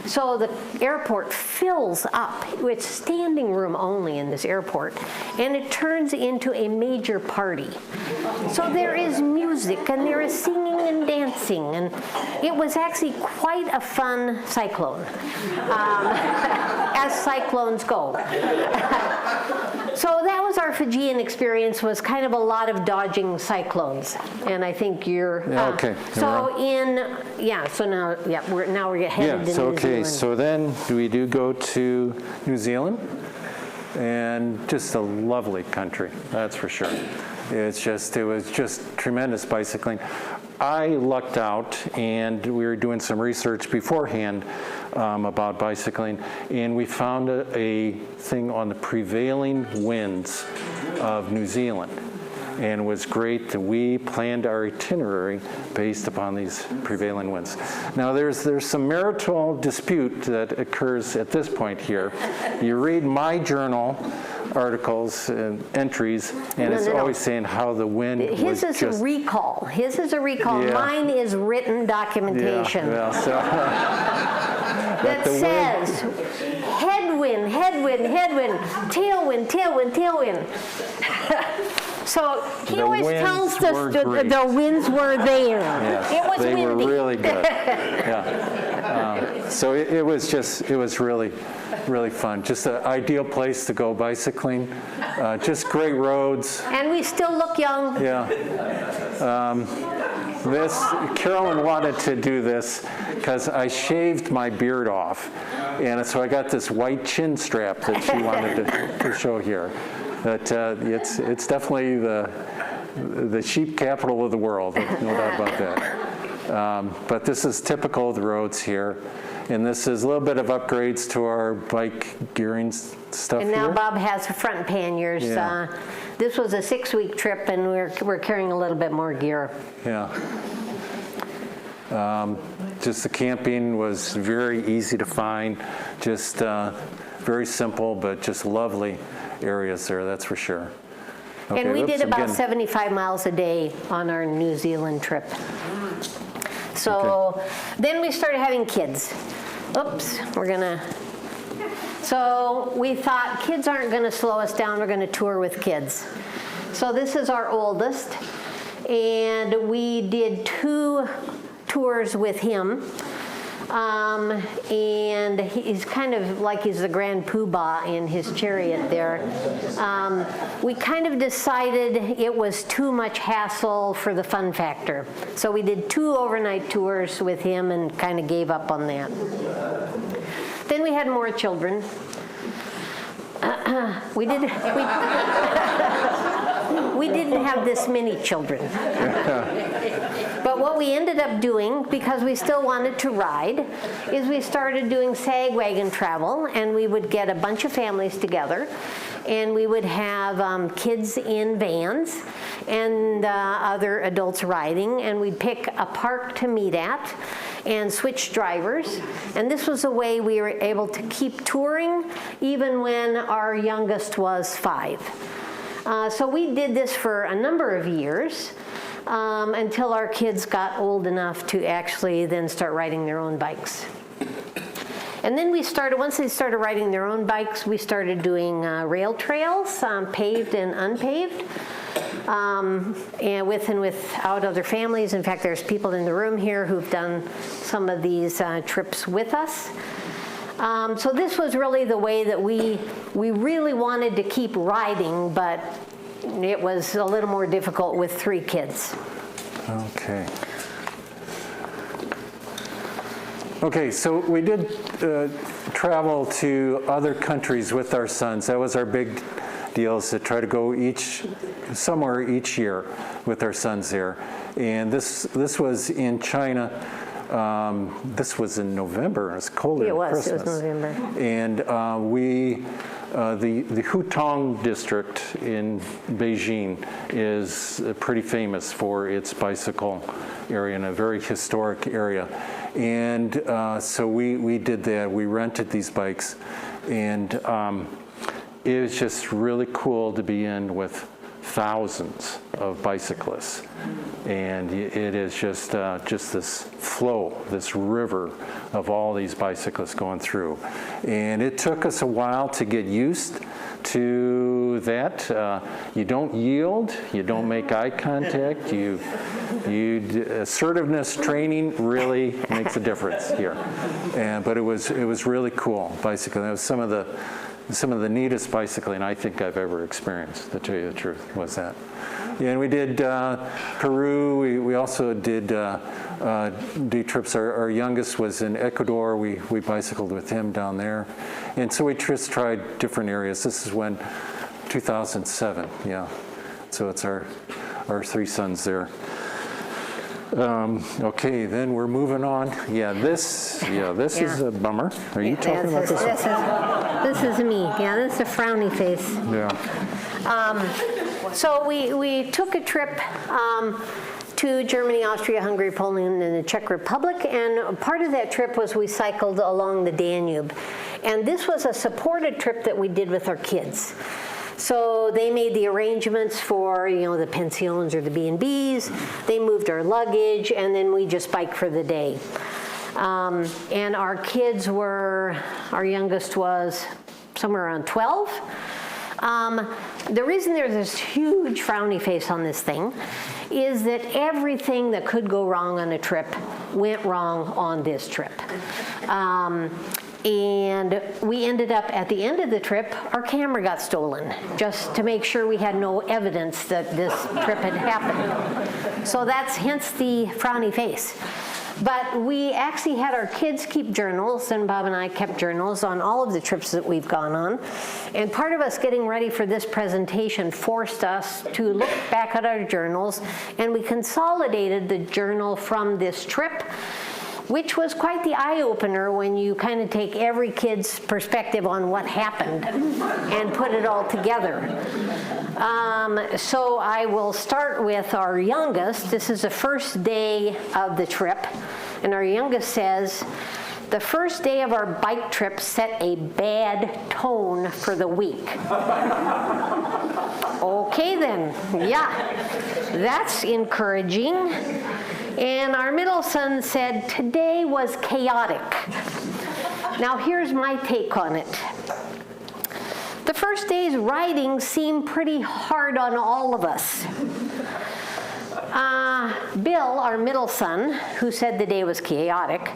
S2: So the airport fills up. It's standing room only in this airport, and it turns into a major party. So there is music and there is singing and dancing, and it was actually quite a fun cyclone, as cyclones go. So that was our Fijian experience, was kind of a lot of dodging cyclones, and I think you're
S3: okay.
S2: So so now we're headed to New Zealand.
S3: So then we do go to New Zealand, and just a lovely country, that's for sure. It was just tremendous bicycling. I lucked out, and we were doing some research beforehand about bicycling, and we found a thing on the prevailing winds of New Zealand. And it was great that we planned our itinerary based upon these prevailing winds. Now there's some marital dispute that occurs at this point here. You read my journal articles and entries, and it's always saying how the wind
S2: His is a recall. His is a recall.
S3: Yeah.
S2: Mine is written documentation.
S3: Yeah, well, so
S2: that says headwind, headwind, headwind, tailwind, tailwind, tailwind. So he
S3: The
S2: always
S3: winds
S2: tells us
S3: were
S2: that
S3: great.
S2: the winds were there.
S3: Yes,
S2: It was
S3: they
S2: windy.
S3: were really good. Yeah. So it was really, really fun. Just an ideal place to go bicycling. Just great roads.
S2: And we still look young.
S3: Yeah. Carolyn wanted to do this because I shaved my beard off, and so I got this white chin strap that she wanted to show here. But it's definitely the sheep capital of the world, no doubt about that. But this is typical of the roads here, and this is a little bit of upgrades to our bike gearing stuff.
S2: And now
S3: here.
S2: Bob has front panniers.
S3: Yeah.
S2: This was a 6-week trip, and we're carrying a little bit more gear.
S3: Yeah. Just the camping was very easy to find, just very simple, but just lovely areas there, that's for sure. Okay,
S2: And we did about
S3: again.
S2: 75 miles a day on our New Zealand trip. So then we started having kids. Oops, so we thought kids aren't going to slow us down, we're going to tour with kids. So this is our oldest, and we did 2 tours with him. And he's kind of like he's the grand poobah in his chariot there. We kind of decided it was too much hassle for the fun factor. So we did 2 overnight tours with him and kind of gave up on that. Then we had more children. We didn't have this many children. But what we ended up doing, because we still wanted to ride, is we started doing sag wagon travel, and we would get a bunch of families together, and we would have kids in vans and other adults riding, and we'd pick a park to meet at and switch drivers. And this was a way we were able to keep touring even when our youngest was 5. So we did this for a number of years until our kids got old enough to actually then start riding their own bikes. And then once they started riding their own bikes, we started doing rail trails, paved and unpaved, and with and without other families. In fact, there's people in the room here who've done some of these trips with us. So this was really the way that we really wanted to keep riding, but it was a little more difficult with 3 kids.
S3: Okay. Okay, so we did travel to other countries with our sons. That was our big deal, is to try to go somewhere each year with our sons there. And this was in China. This was in November. It was colder than Christmas.
S2: It was November.
S3: And the Hutong district in Beijing is pretty famous for its bicycle area and a very historic area. And so we did that. We rented these bikes, and it was just really cool to be in with thousands of bicyclists. And it is just this flow, this river of all these bicyclists going through. And it took us a while to get used to that. You don't yield, you don't make eye contact, assertiveness training really makes a difference here. But it was really cool bicycling. That was some of the neatest bicycling I think I've ever experienced, to tell you the truth, was that. Yeah, and we did Peru. We also did day trips. Our youngest was in Ecuador. We bicycled with him down there. And so we just tried different areas. This is 2007, yeah. So it's our 3 sons there. Okay, then we're moving on. Yeah, this is a bummer. Are you talking about this?
S2: This is me. Yeah, this is a frowny face.
S3: Yeah.
S2: So we took a trip to Germany, Austria, Hungary, Poland, and the Czech Republic, and part of that trip was we cycled along the Danube. And this was a supported trip that we did with our kids. So they made the arrangements for, the pensions or the B&Bs. They moved our luggage, and then we just biked for the day. And our kids our youngest was somewhere around 12. The reason there's this huge frowny face on this thing is that everything that could go wrong on a trip went wrong on this trip. And we ended up, at the end of the trip, our camera got stolen, just to make sure we had no evidence that this trip had happened. So that's hence the frowny face. But we actually had our kids keep journals, and Bob and I kept journals on all of the trips that we've gone on. And part of us getting ready for this presentation forced us to look back at our journals, and we consolidated the journal from this trip, which was quite the eye-opener when you kind of take every kid's perspective on what happened and put it all together. So I will start with our youngest. This is the first day of the trip, and our youngest says, "The first day of our bike trip set a bad tone for the week." Okay then, yeah, that's encouraging. And our middle son said, "Today was chaotic." Now here's my take on it. The first day's riding seemed pretty hard on all of us. Bill, our middle son, who said the day was chaotic,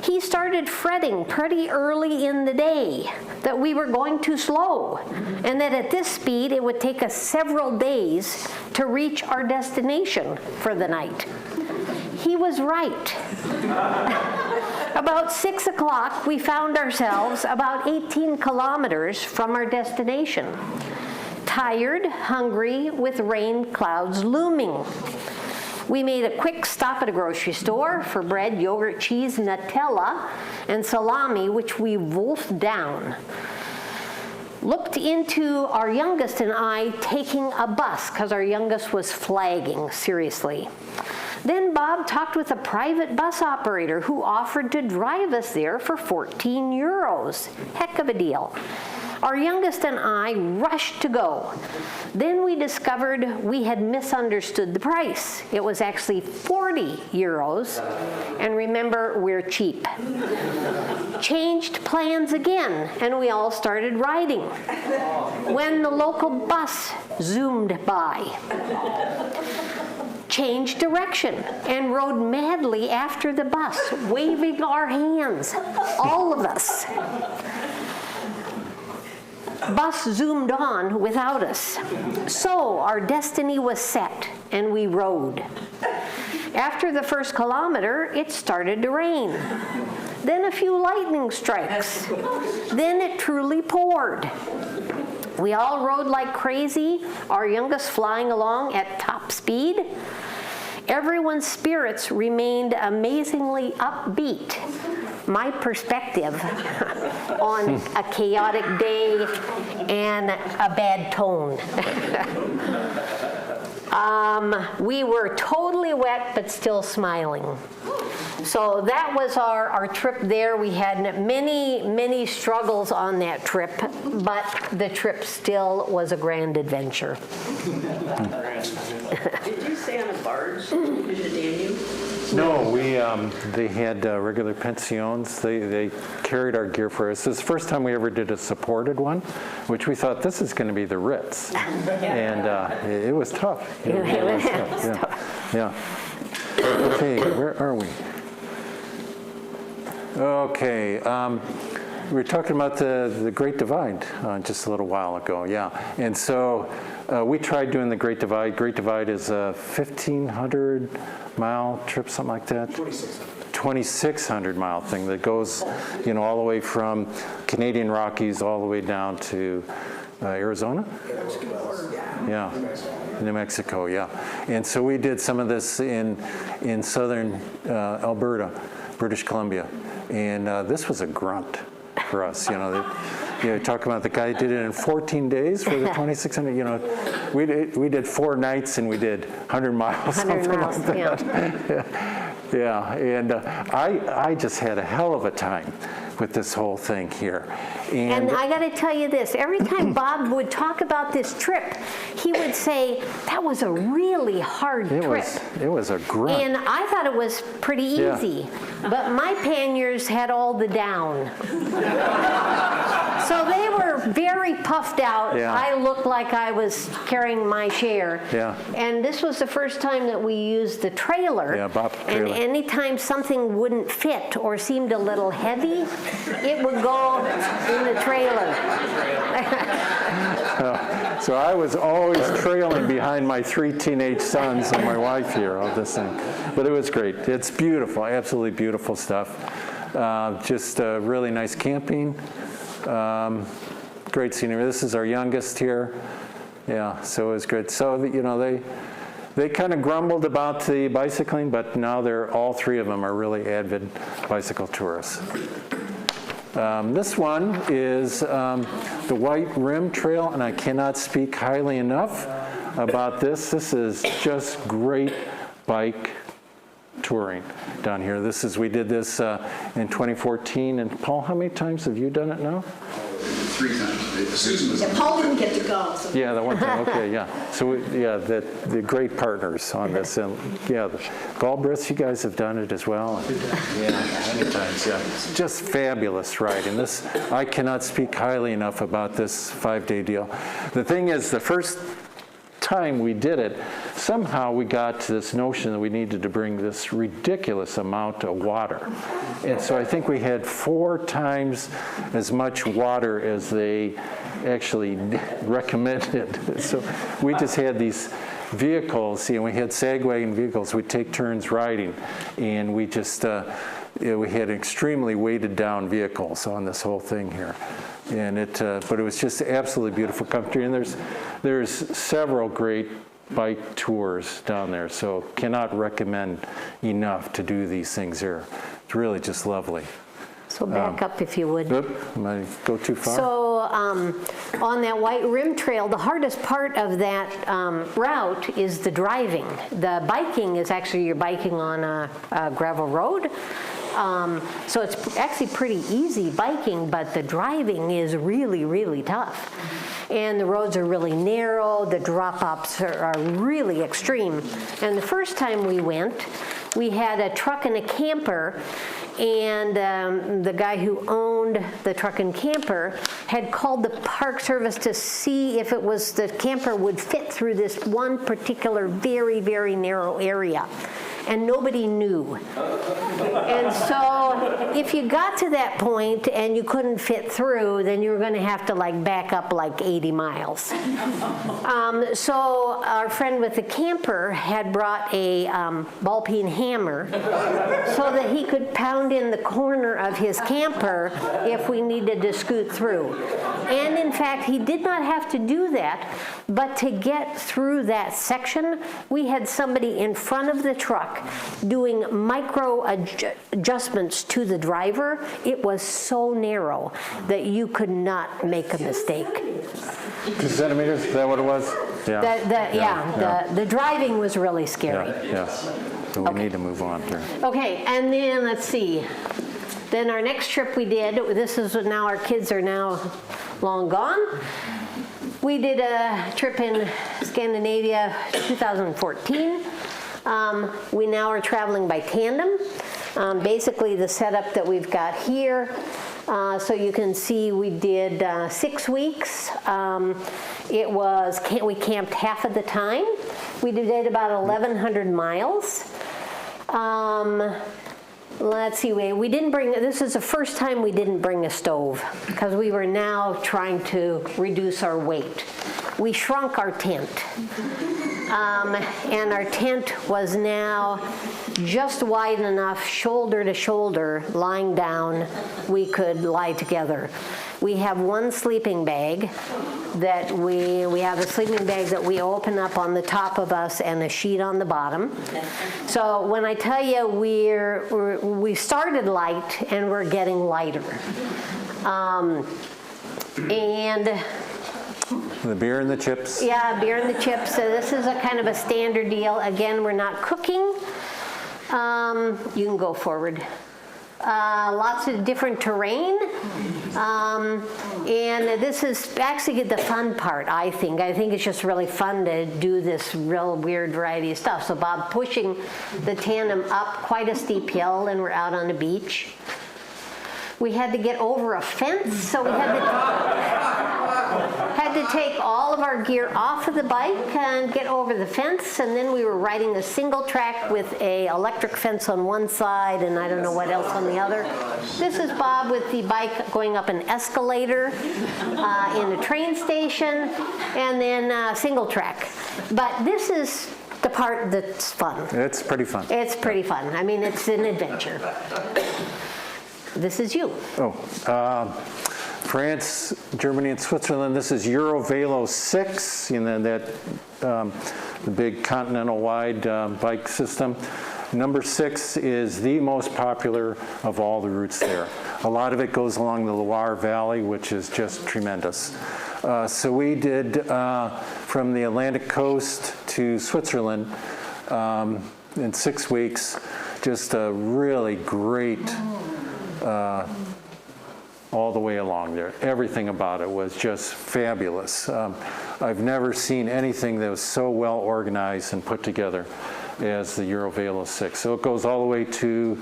S2: he started fretting pretty early in the day that we were going too slow, and that at this speed it would take us several days to reach our destination for the night. He was right. About 6 o'clock, we found ourselves about 18 kilometers from our destination. Tired, hungry, with rain clouds looming. We made a quick stop at a grocery store for bread, yogurt, cheese, Nutella, and salami, which we wolfed down. Looked into our youngest and I taking a bus, because our youngest was flagging seriously. Then Bob talked with a private bus operator who offered to drive us there for 14 euros. Heck of a deal. Our youngest and I rushed to go. Then we discovered we had misunderstood the price. It was actually 40 euros. And remember, we're cheap. Changed plans again, and we all started riding. When the local bus zoomed by, changed direction and rode madly after the bus, waving our hands, all of us. bus zoomed on without us. So our destiny was set, and we rode. After the first kilometer, it started to rain. Then a few lightning strikes. Then it truly poured. We all rode like crazy, our youngest flying along at top speed. Everyone's spirits remained amazingly upbeat. My perspective on a chaotic day and a bad tone. We were totally wet, but still smiling. So that was our trip there. We had many struggles on that trip, but the trip still was a grand adventure.
S4: Did you stay on a barge in the Danube?
S3: No, they had regular pensions. They carried our gear for us. This is the first time we ever did a supported one, which we thought this is going to be the Ritz. And it was tough. It was tough. Yeah. Okay, where are we? Okay, we were talking about the Great Divide just a little while ago, yeah. And so we tried doing the Great Divide. Great Divide is a 1,500-mile trip, something like that. 2,600-mile thing that goes, all the way from Canadian Rockies all the way down to Arizona? Yeah, New Mexico, yeah. And so we did some of this in southern Alberta, British Columbia. And this was a grunt for us, talk about the guy who did it in 14 days for the 2,600, we did 4 nights and we did 100 miles,
S2: 100 miles,
S3: like that. Yeah, and I just had a hell of a time with this whole thing here.
S2: And I got to tell you this, every time Bob would talk about this trip, he would say, that was a really hard trip.
S3: It was a grunt.
S2: And I thought it was pretty easy, but my panniers had all the down. So they were very puffed out.
S3: Yeah.
S2: I looked like I was carrying my share.
S3: Yeah.
S2: And this was the first time that we used the trailer.
S3: Yeah, Bob trailer.
S2: And anytime something wouldn't fit or seemed a little heavy, it would go in the trailer.
S3: So I was always trailing behind my 3 teenage sons and my wife here on this thing. But it was great. It's beautiful, absolutely beautiful stuff. Just really nice camping. Great scenery. This is our youngest here. Yeah, so it was good. So, they kind of grumbled about the bicycling, but now all 3 of them are really avid bicycle tourists. This one is the White Rim Trail, and I cannot speak highly enough about this. This is just great bike touring down here. We did this in 2014, and Paul, how many times have you done it now?
S7: 3 times. Susan was.
S4: Yeah, Paul didn't get to go. So.
S3: Yeah, the one time. Okay, yeah. So the great partners on this, and the Galbraiths, you guys have done it as well. Yeah, many times. Yeah, just fabulous ride. And this, I cannot speak highly enough about this 5-day deal. The thing is, the first time we did it, somehow we got to this notion that we needed to bring this ridiculous amount of water. And so I think we had 4 times as much water as they actually recommended. So we just had these vehicles, we had sag wagon vehicles, we'd take turns riding, and we just, we had extremely weighted down vehicles on this whole thing here. And but it was just absolutely beautiful country, and there's several great bike tours down there, so cannot recommend enough to do these things here. It's really just lovely.
S2: So back up if you would.
S3: Am I go too far?
S2: So on that White Rim Trail, the hardest part of that route is the driving. The biking is actually you're biking on a gravel road. So it's actually pretty easy biking, but the driving is really, really tough. And the roads are really narrow, the drop-offs are really extreme. And the first time we went, we had a truck and a camper, and the guy who owned the truck and camper had called the Park Service to see if the camper would fit through this one particular very, very narrow area. and nobody knew. And so if you got to that point and you couldn't fit through, then you were going to have to like back up like 80 miles. So our friend with the camper had brought a ball-peen hammer so that he could pound in the corner of his camper if we needed to scoot through. And in fact, he did not have to do that, but to get through that section, we had somebody in front of the truck doing micro adjustments to the driver. It was so narrow that you could not make a mistake.
S3: 2 centimeters, is that what it was? Yeah.
S2: The driving was really scary.
S3: Yeah. So we need to move on here.
S2: Okay, and then let's see. Then our next trip we did, this is now our kids are now long gone. We did a trip in Scandinavia 2014. We now are traveling by tandem. Basically the setup that we've got here. So you can see we did 6 weeks. We camped half of the time. We did about 1,100 miles. Let's see, we didn't bring, this is the first time we didn't bring a stove because we were now trying to reduce our weight. We shrunk our tent. And our tent was now just wide enough, shoulder to shoulder, lying down, we could lie together. We have one sleeping bag that we have a sleeping bag that we open up on the top of us and a sheet on the bottom. So when I tell you we started light and we're getting lighter. And
S3: the beer and the chips.
S2: yeah, beer and the chips. So this is a kind of a standard deal. Again, we're not cooking. You can go forward. Lots of different terrain. And this is actually the fun part, I think. I think it's just really fun to do this real weird variety of stuff. So Bob pushing the tandem up quite a steep hill, and we're out on the beach. We had to get over a fence, so we had to take all of our gear off of the bike and get over the fence, and then we were riding a single track with a electric fence on one side and I don't know what else on the other. This is Bob with the bike going up an escalator in a train station, and then single track. But this is the part that's fun.
S3: It's pretty fun.
S2: It's pretty fun. I mean, it's an adventure. This is you.
S3: France, Germany, and Switzerland. This is Eurovelo 6, that the big continental-wide bike system. Number 6 is the most popular of all the routes there. A lot of it goes along the Loire Valley, which is just tremendous. So we did from the Atlantic coast to Switzerland in 6 weeks. Just a really great all the way along there. Everything about it was just fabulous. I've never seen anything that was so well organized and put together as the Eurovelo 6. So it goes all the way to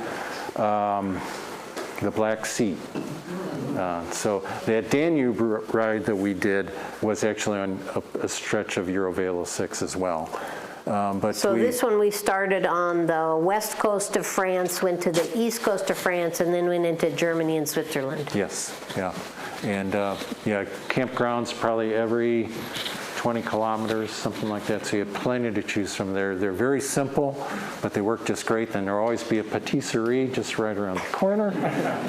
S3: the Black Sea. So that Danube ride that we did was actually on a stretch of Eurovelo 6 as well. So
S2: this one we started on the west coast of France, went to the east coast of France, and then went into Germany and Switzerland.
S3: Yes, yeah. And campgrounds probably every 20 kilometers, something like that. So you have plenty to choose from there. They're very simple, but they work just great. Then there'll always be a patisserie just right around the corner.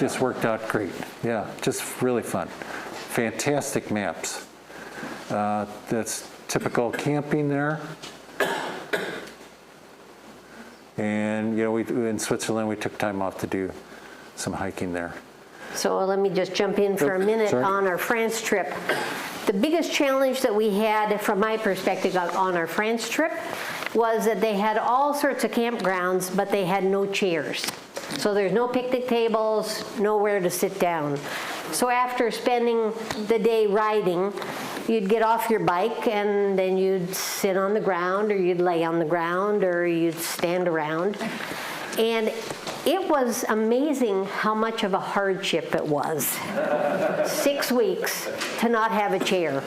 S3: Just worked out great. Yeah, just really fun. Fantastic maps. That's typical camping there. And in Switzerland we took time off to do some hiking there.
S2: So let me just jump in for a minute on our France trip. The biggest challenge that we had, from my perspective, on our France trip was that they had all sorts of campgrounds, but they had no chairs. So there's no picnic tables, nowhere to sit down. So after spending the day riding, you'd get off your bike and then you'd sit on the ground, or you'd lay on the ground, or you'd stand around. And it was amazing how much of a hardship it was. 6 weeks to not have a chair.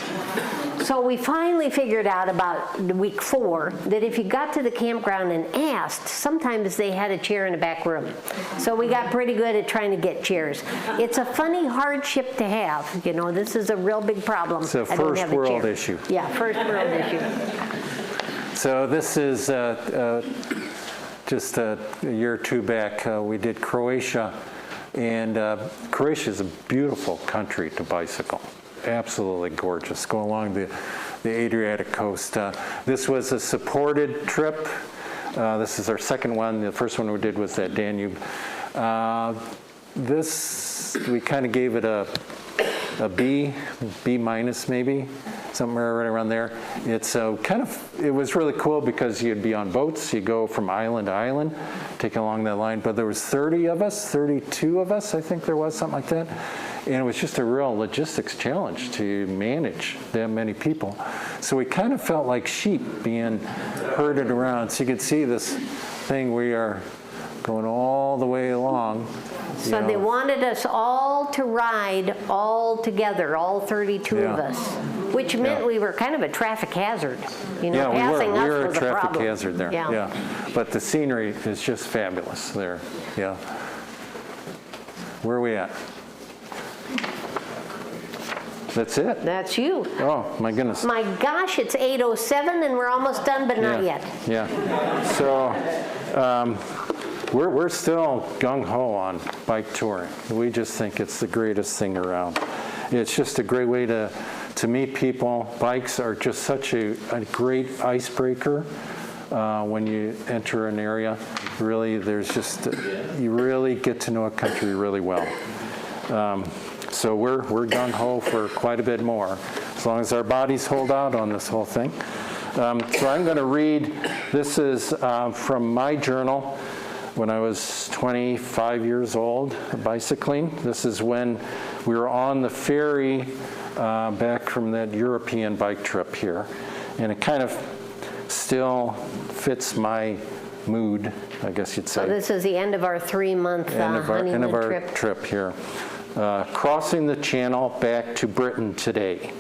S2: So we finally figured out about week 4 that if you got to the campground and asked, sometimes they had a chair in the back room. So we got pretty good at trying to get chairs. It's a funny hardship to have. You know, this is a real big problem.
S3: It's a
S2: I don't
S3: first
S2: have a
S3: world
S2: chair.
S3: issue.
S2: Yeah, first world issue.
S3: So this is just a year or 2 back. We did Croatia, and Croatia is a beautiful country to bicycle. Absolutely gorgeous. Go along the Adriatic coast. This was a supported trip. This is our second one. The first one we did was that Danube. This, we kind of gave it a B minus maybe, somewhere right around there. It's it was really cool because you'd be on boats, you go from island to island, taking along that line, but there was 30 of us, 32 of us, I think there was, something like that. And it was just a real logistics challenge to manage that many people. So we kind of felt like sheep being herded around. So you could see this thing, we are going all the way along.
S2: So they wanted us all to ride all together, all 32 of us, which meant we were kind of a traffic hazard. You know, passing us
S3: we were a
S2: was a
S3: traffic
S2: problem.
S3: hazard there. Yeah. But the scenery is just fabulous there. Yeah. Where are we at? That's it?
S2: That's you.
S3: Oh, my goodness.
S2: My gosh, it's 8:07 and we're almost done, but not yet.
S3: Yeah. So we're still gung-ho on bike touring. We just think it's the greatest thing around. It's just a great way to meet people. Bikes are just such a great icebreaker when you enter an area. Really, you really get to know a country really well. So we're gung-ho for quite a bit more, as long as our bodies hold out on this whole thing. So I'm going to read, this is from my journal when I was 25 years old, bicycling. This is when we were on the ferry back from that European bike trip here. And it kind of still fits my mood, I guess you'd say.
S2: So this is the end of our 3-month honeymoon
S3: end of our
S2: trip.
S3: trip here. Crossing the channel back to Britain today.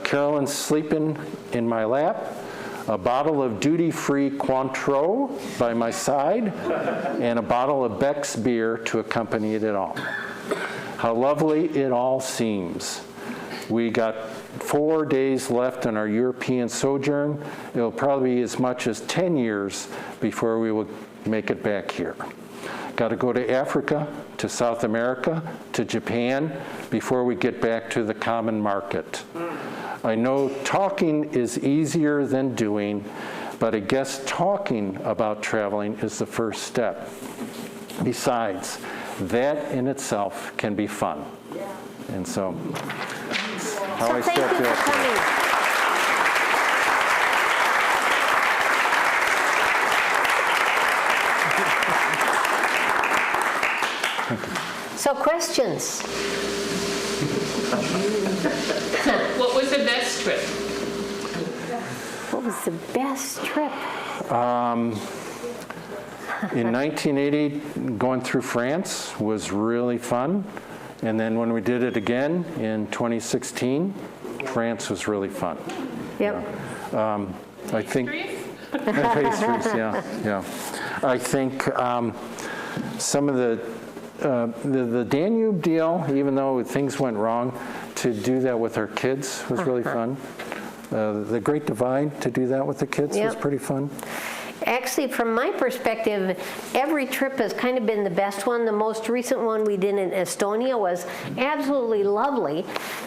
S3: Carolyn's sleeping in my lap, a bottle of duty-free Cointreau by my side, and a bottle of Beck's beer to accompany it all. How lovely it all seems. We got 4 days left on our European sojourn. It'll probably be as much as 10 years before we will make it back here. Got to go to Africa, to South America, to Japan, before we get back to the common market. I know talking is easier than doing, but I guess talking about traveling is the first step. Besides, that in itself can be fun. And so, how I
S2: Thank you for coming. So questions?
S8: What was the best trip?
S2: What was the best trip?
S3: In 1980, going through France was really fun. And then when we did it again in 2016, France was really fun.
S2: Yep.
S3: I think pastries, yeah. I think some of the Danube deal, even though things went wrong, to do that with our kids was really fun. The Great Divide, to do that with the kids was pretty fun.
S2: Actually, from my perspective, every trip has kind of been the best one. The most recent one we did in Estonia was absolutely lovely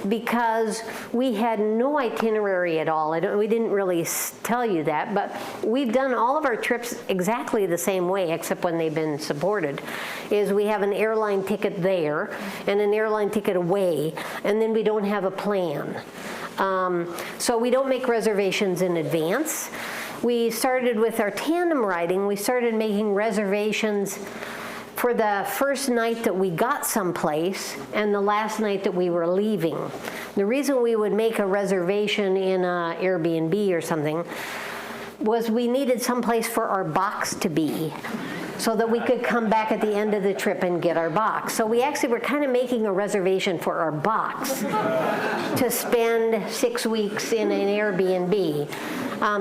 S2: because we had no itinerary at all. We didn't really tell you that, but we've done all of our trips exactly the same way, except when they've been supported, is we have an airline ticket there and an airline ticket away, and then we don't have a plan. So we don't make reservations in advance. We started with our tandem riding. We started making reservations for the first night that we got someplace and the last night that we were leaving. The reason we would make a reservation in an Airbnb or something was we needed someplace for our box to be. so that we could come back at the end of the trip and get our box. So we actually were kind of making a reservation for our box to spend 6 weeks in an Airbnb.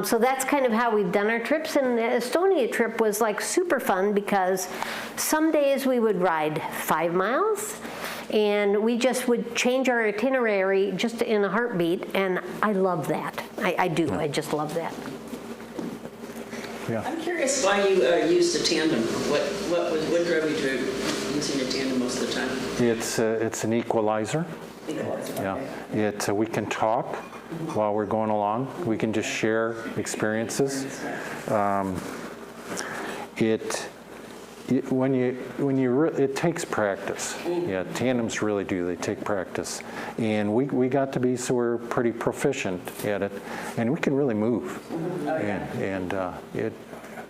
S2: So that's kind of how we've done our trips, and the Estonia trip was like super fun because some days we would ride 5 miles, and we just would change our itinerary just in a heartbeat, and I love that. I do. I just love that.
S3: Yeah.
S9: I'm curious why you used a tandem. What drove you to using a tandem most of the time?
S3: It's an equalizer. Yeah. We can talk while we're going along. We can just share experiences. It takes practice. Yeah, tandems really do. They take practice, and we got to be, so we're pretty proficient at it, and we can really move, and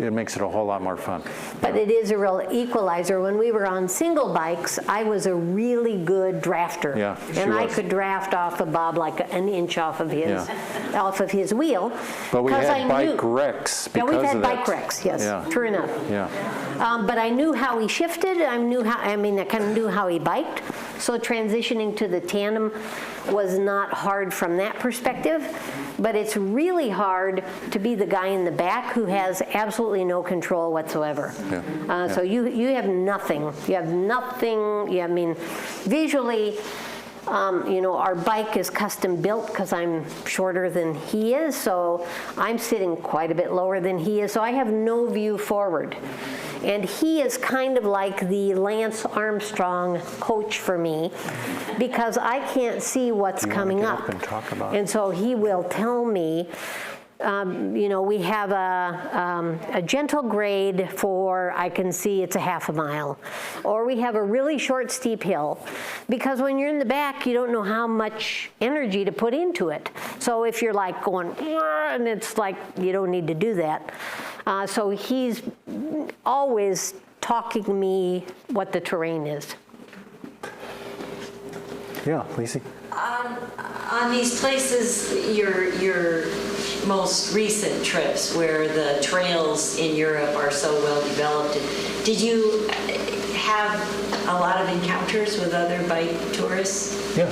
S3: it makes it a whole lot more fun.
S2: But it is a real equalizer. When we were on single bikes, I was a really good drafter.
S3: Yeah,
S2: and I
S3: was.
S2: could draft off of Bob like an inch off of his wheel.
S3: But we had bike wrecks because
S2: we've had
S3: of
S2: bike
S3: that.
S2: wrecks, yes,
S3: Yeah.
S2: true enough.
S3: Yeah.
S2: But I knew how he shifted. I kind of knew how he biked. So transitioning to the tandem was not hard from that perspective. But it's really hard to be the guy in the back who has absolutely no control whatsoever. So you have nothing. You have nothing. Visually, our bike is custom built because I'm shorter than he is, so I'm sitting quite a bit lower than he is, so I have no view forward. And he is kind of like the Lance Armstrong coach for me because I can't see what's coming up.
S3: And talk about
S2: and so he will tell me, we have a gentle grade for, I can see it's a half a mile. Or we have a really short steep hill. Because when you're in the back, you don't know how much energy to put into it. So if you're like going, and it's like, you don't need to do that. So he's always talking me what the terrain is.
S3: Yeah, Lacey?
S6: On these places, your most recent trips where the trails in Europe are so well developed, did you have a lot of encounters with other bike tourists?
S3: Yeah.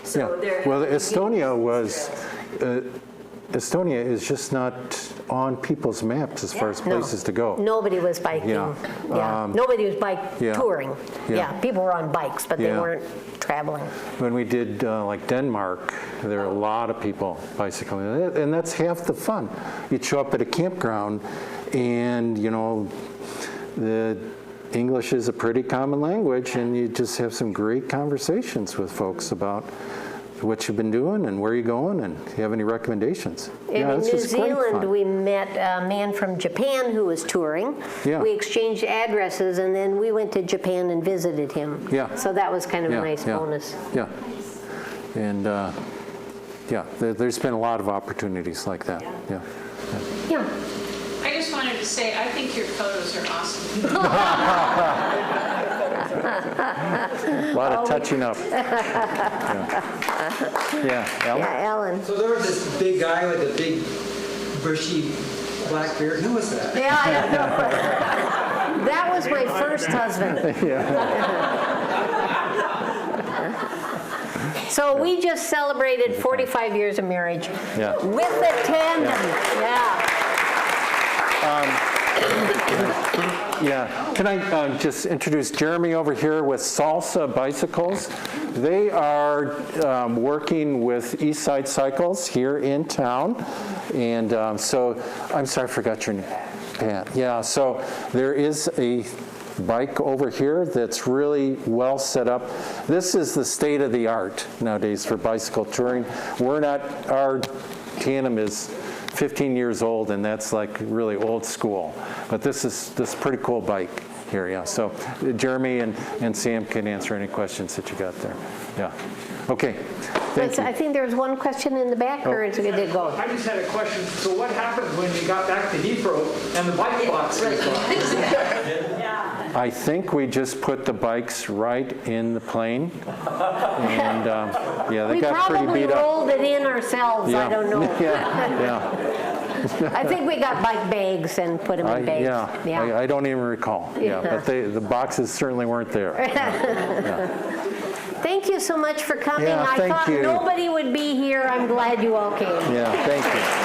S6: So
S3: Well, Estonia is just not on people's maps as far as places to go.
S2: Nobody was biking. Nobody was bike touring. People were on bikes, but they weren't traveling.
S3: When we did like Denmark, there were a lot of people bicycling, and that's half the fun. You'd show up at a campground, and the English is a pretty common language, and you just have some great conversations with folks about what you've been doing and where you're going, and if you have any recommendations.
S2: In New Zealand, we met a man from Japan who was touring. We exchanged addresses, and then we went to Japan and visited him. So that was kind of a nice bonus.
S3: And there's been a lot of opportunities like that.
S2: Yeah.
S8: I just wanted to say, I think your photos are awesome.
S3: A lot of touching up. Ellen?
S2: Yeah, Ellen.
S10: So there was this big guy with a big bushy black beard. Who was that?
S2: Yeah, I know. That was my first husband. So we just celebrated 45 years of marriage with the tandem.
S3: Can I just introduce Jeremy over here with Salsa Bicycles? They are working with Eastside Cycles here in town. And so, I'm sorry, I forgot your name. Pat. So there is a bike over here that's really well set up. This is the state of the art nowadays for bicycle touring. Our tandem is 15 years old, and that's like really old school. But this is pretty cool bike here, So Jeremy and Sam can answer any questions that you got there. Okay. Thank you.
S2: I think there was one question in the back, or did it go?
S1: I just had a question. So what happened when you got back to Heathrow and the bike box was gone?
S3: I think we just put the bikes right in the plane, and they
S2: We
S3: got pretty
S2: probably
S3: beat up.
S2: rolled it in ourselves. I don't know. I think we got bike bags and put them in bags.
S3: Yeah, I don't even recall. Yeah, but the boxes certainly weren't there.
S2: Thank you so much for coming.
S3: Yeah,
S2: I
S3: thank
S2: thought
S3: you.
S2: nobody would be here. I'm glad you all came.
S3: Yeah, thank you.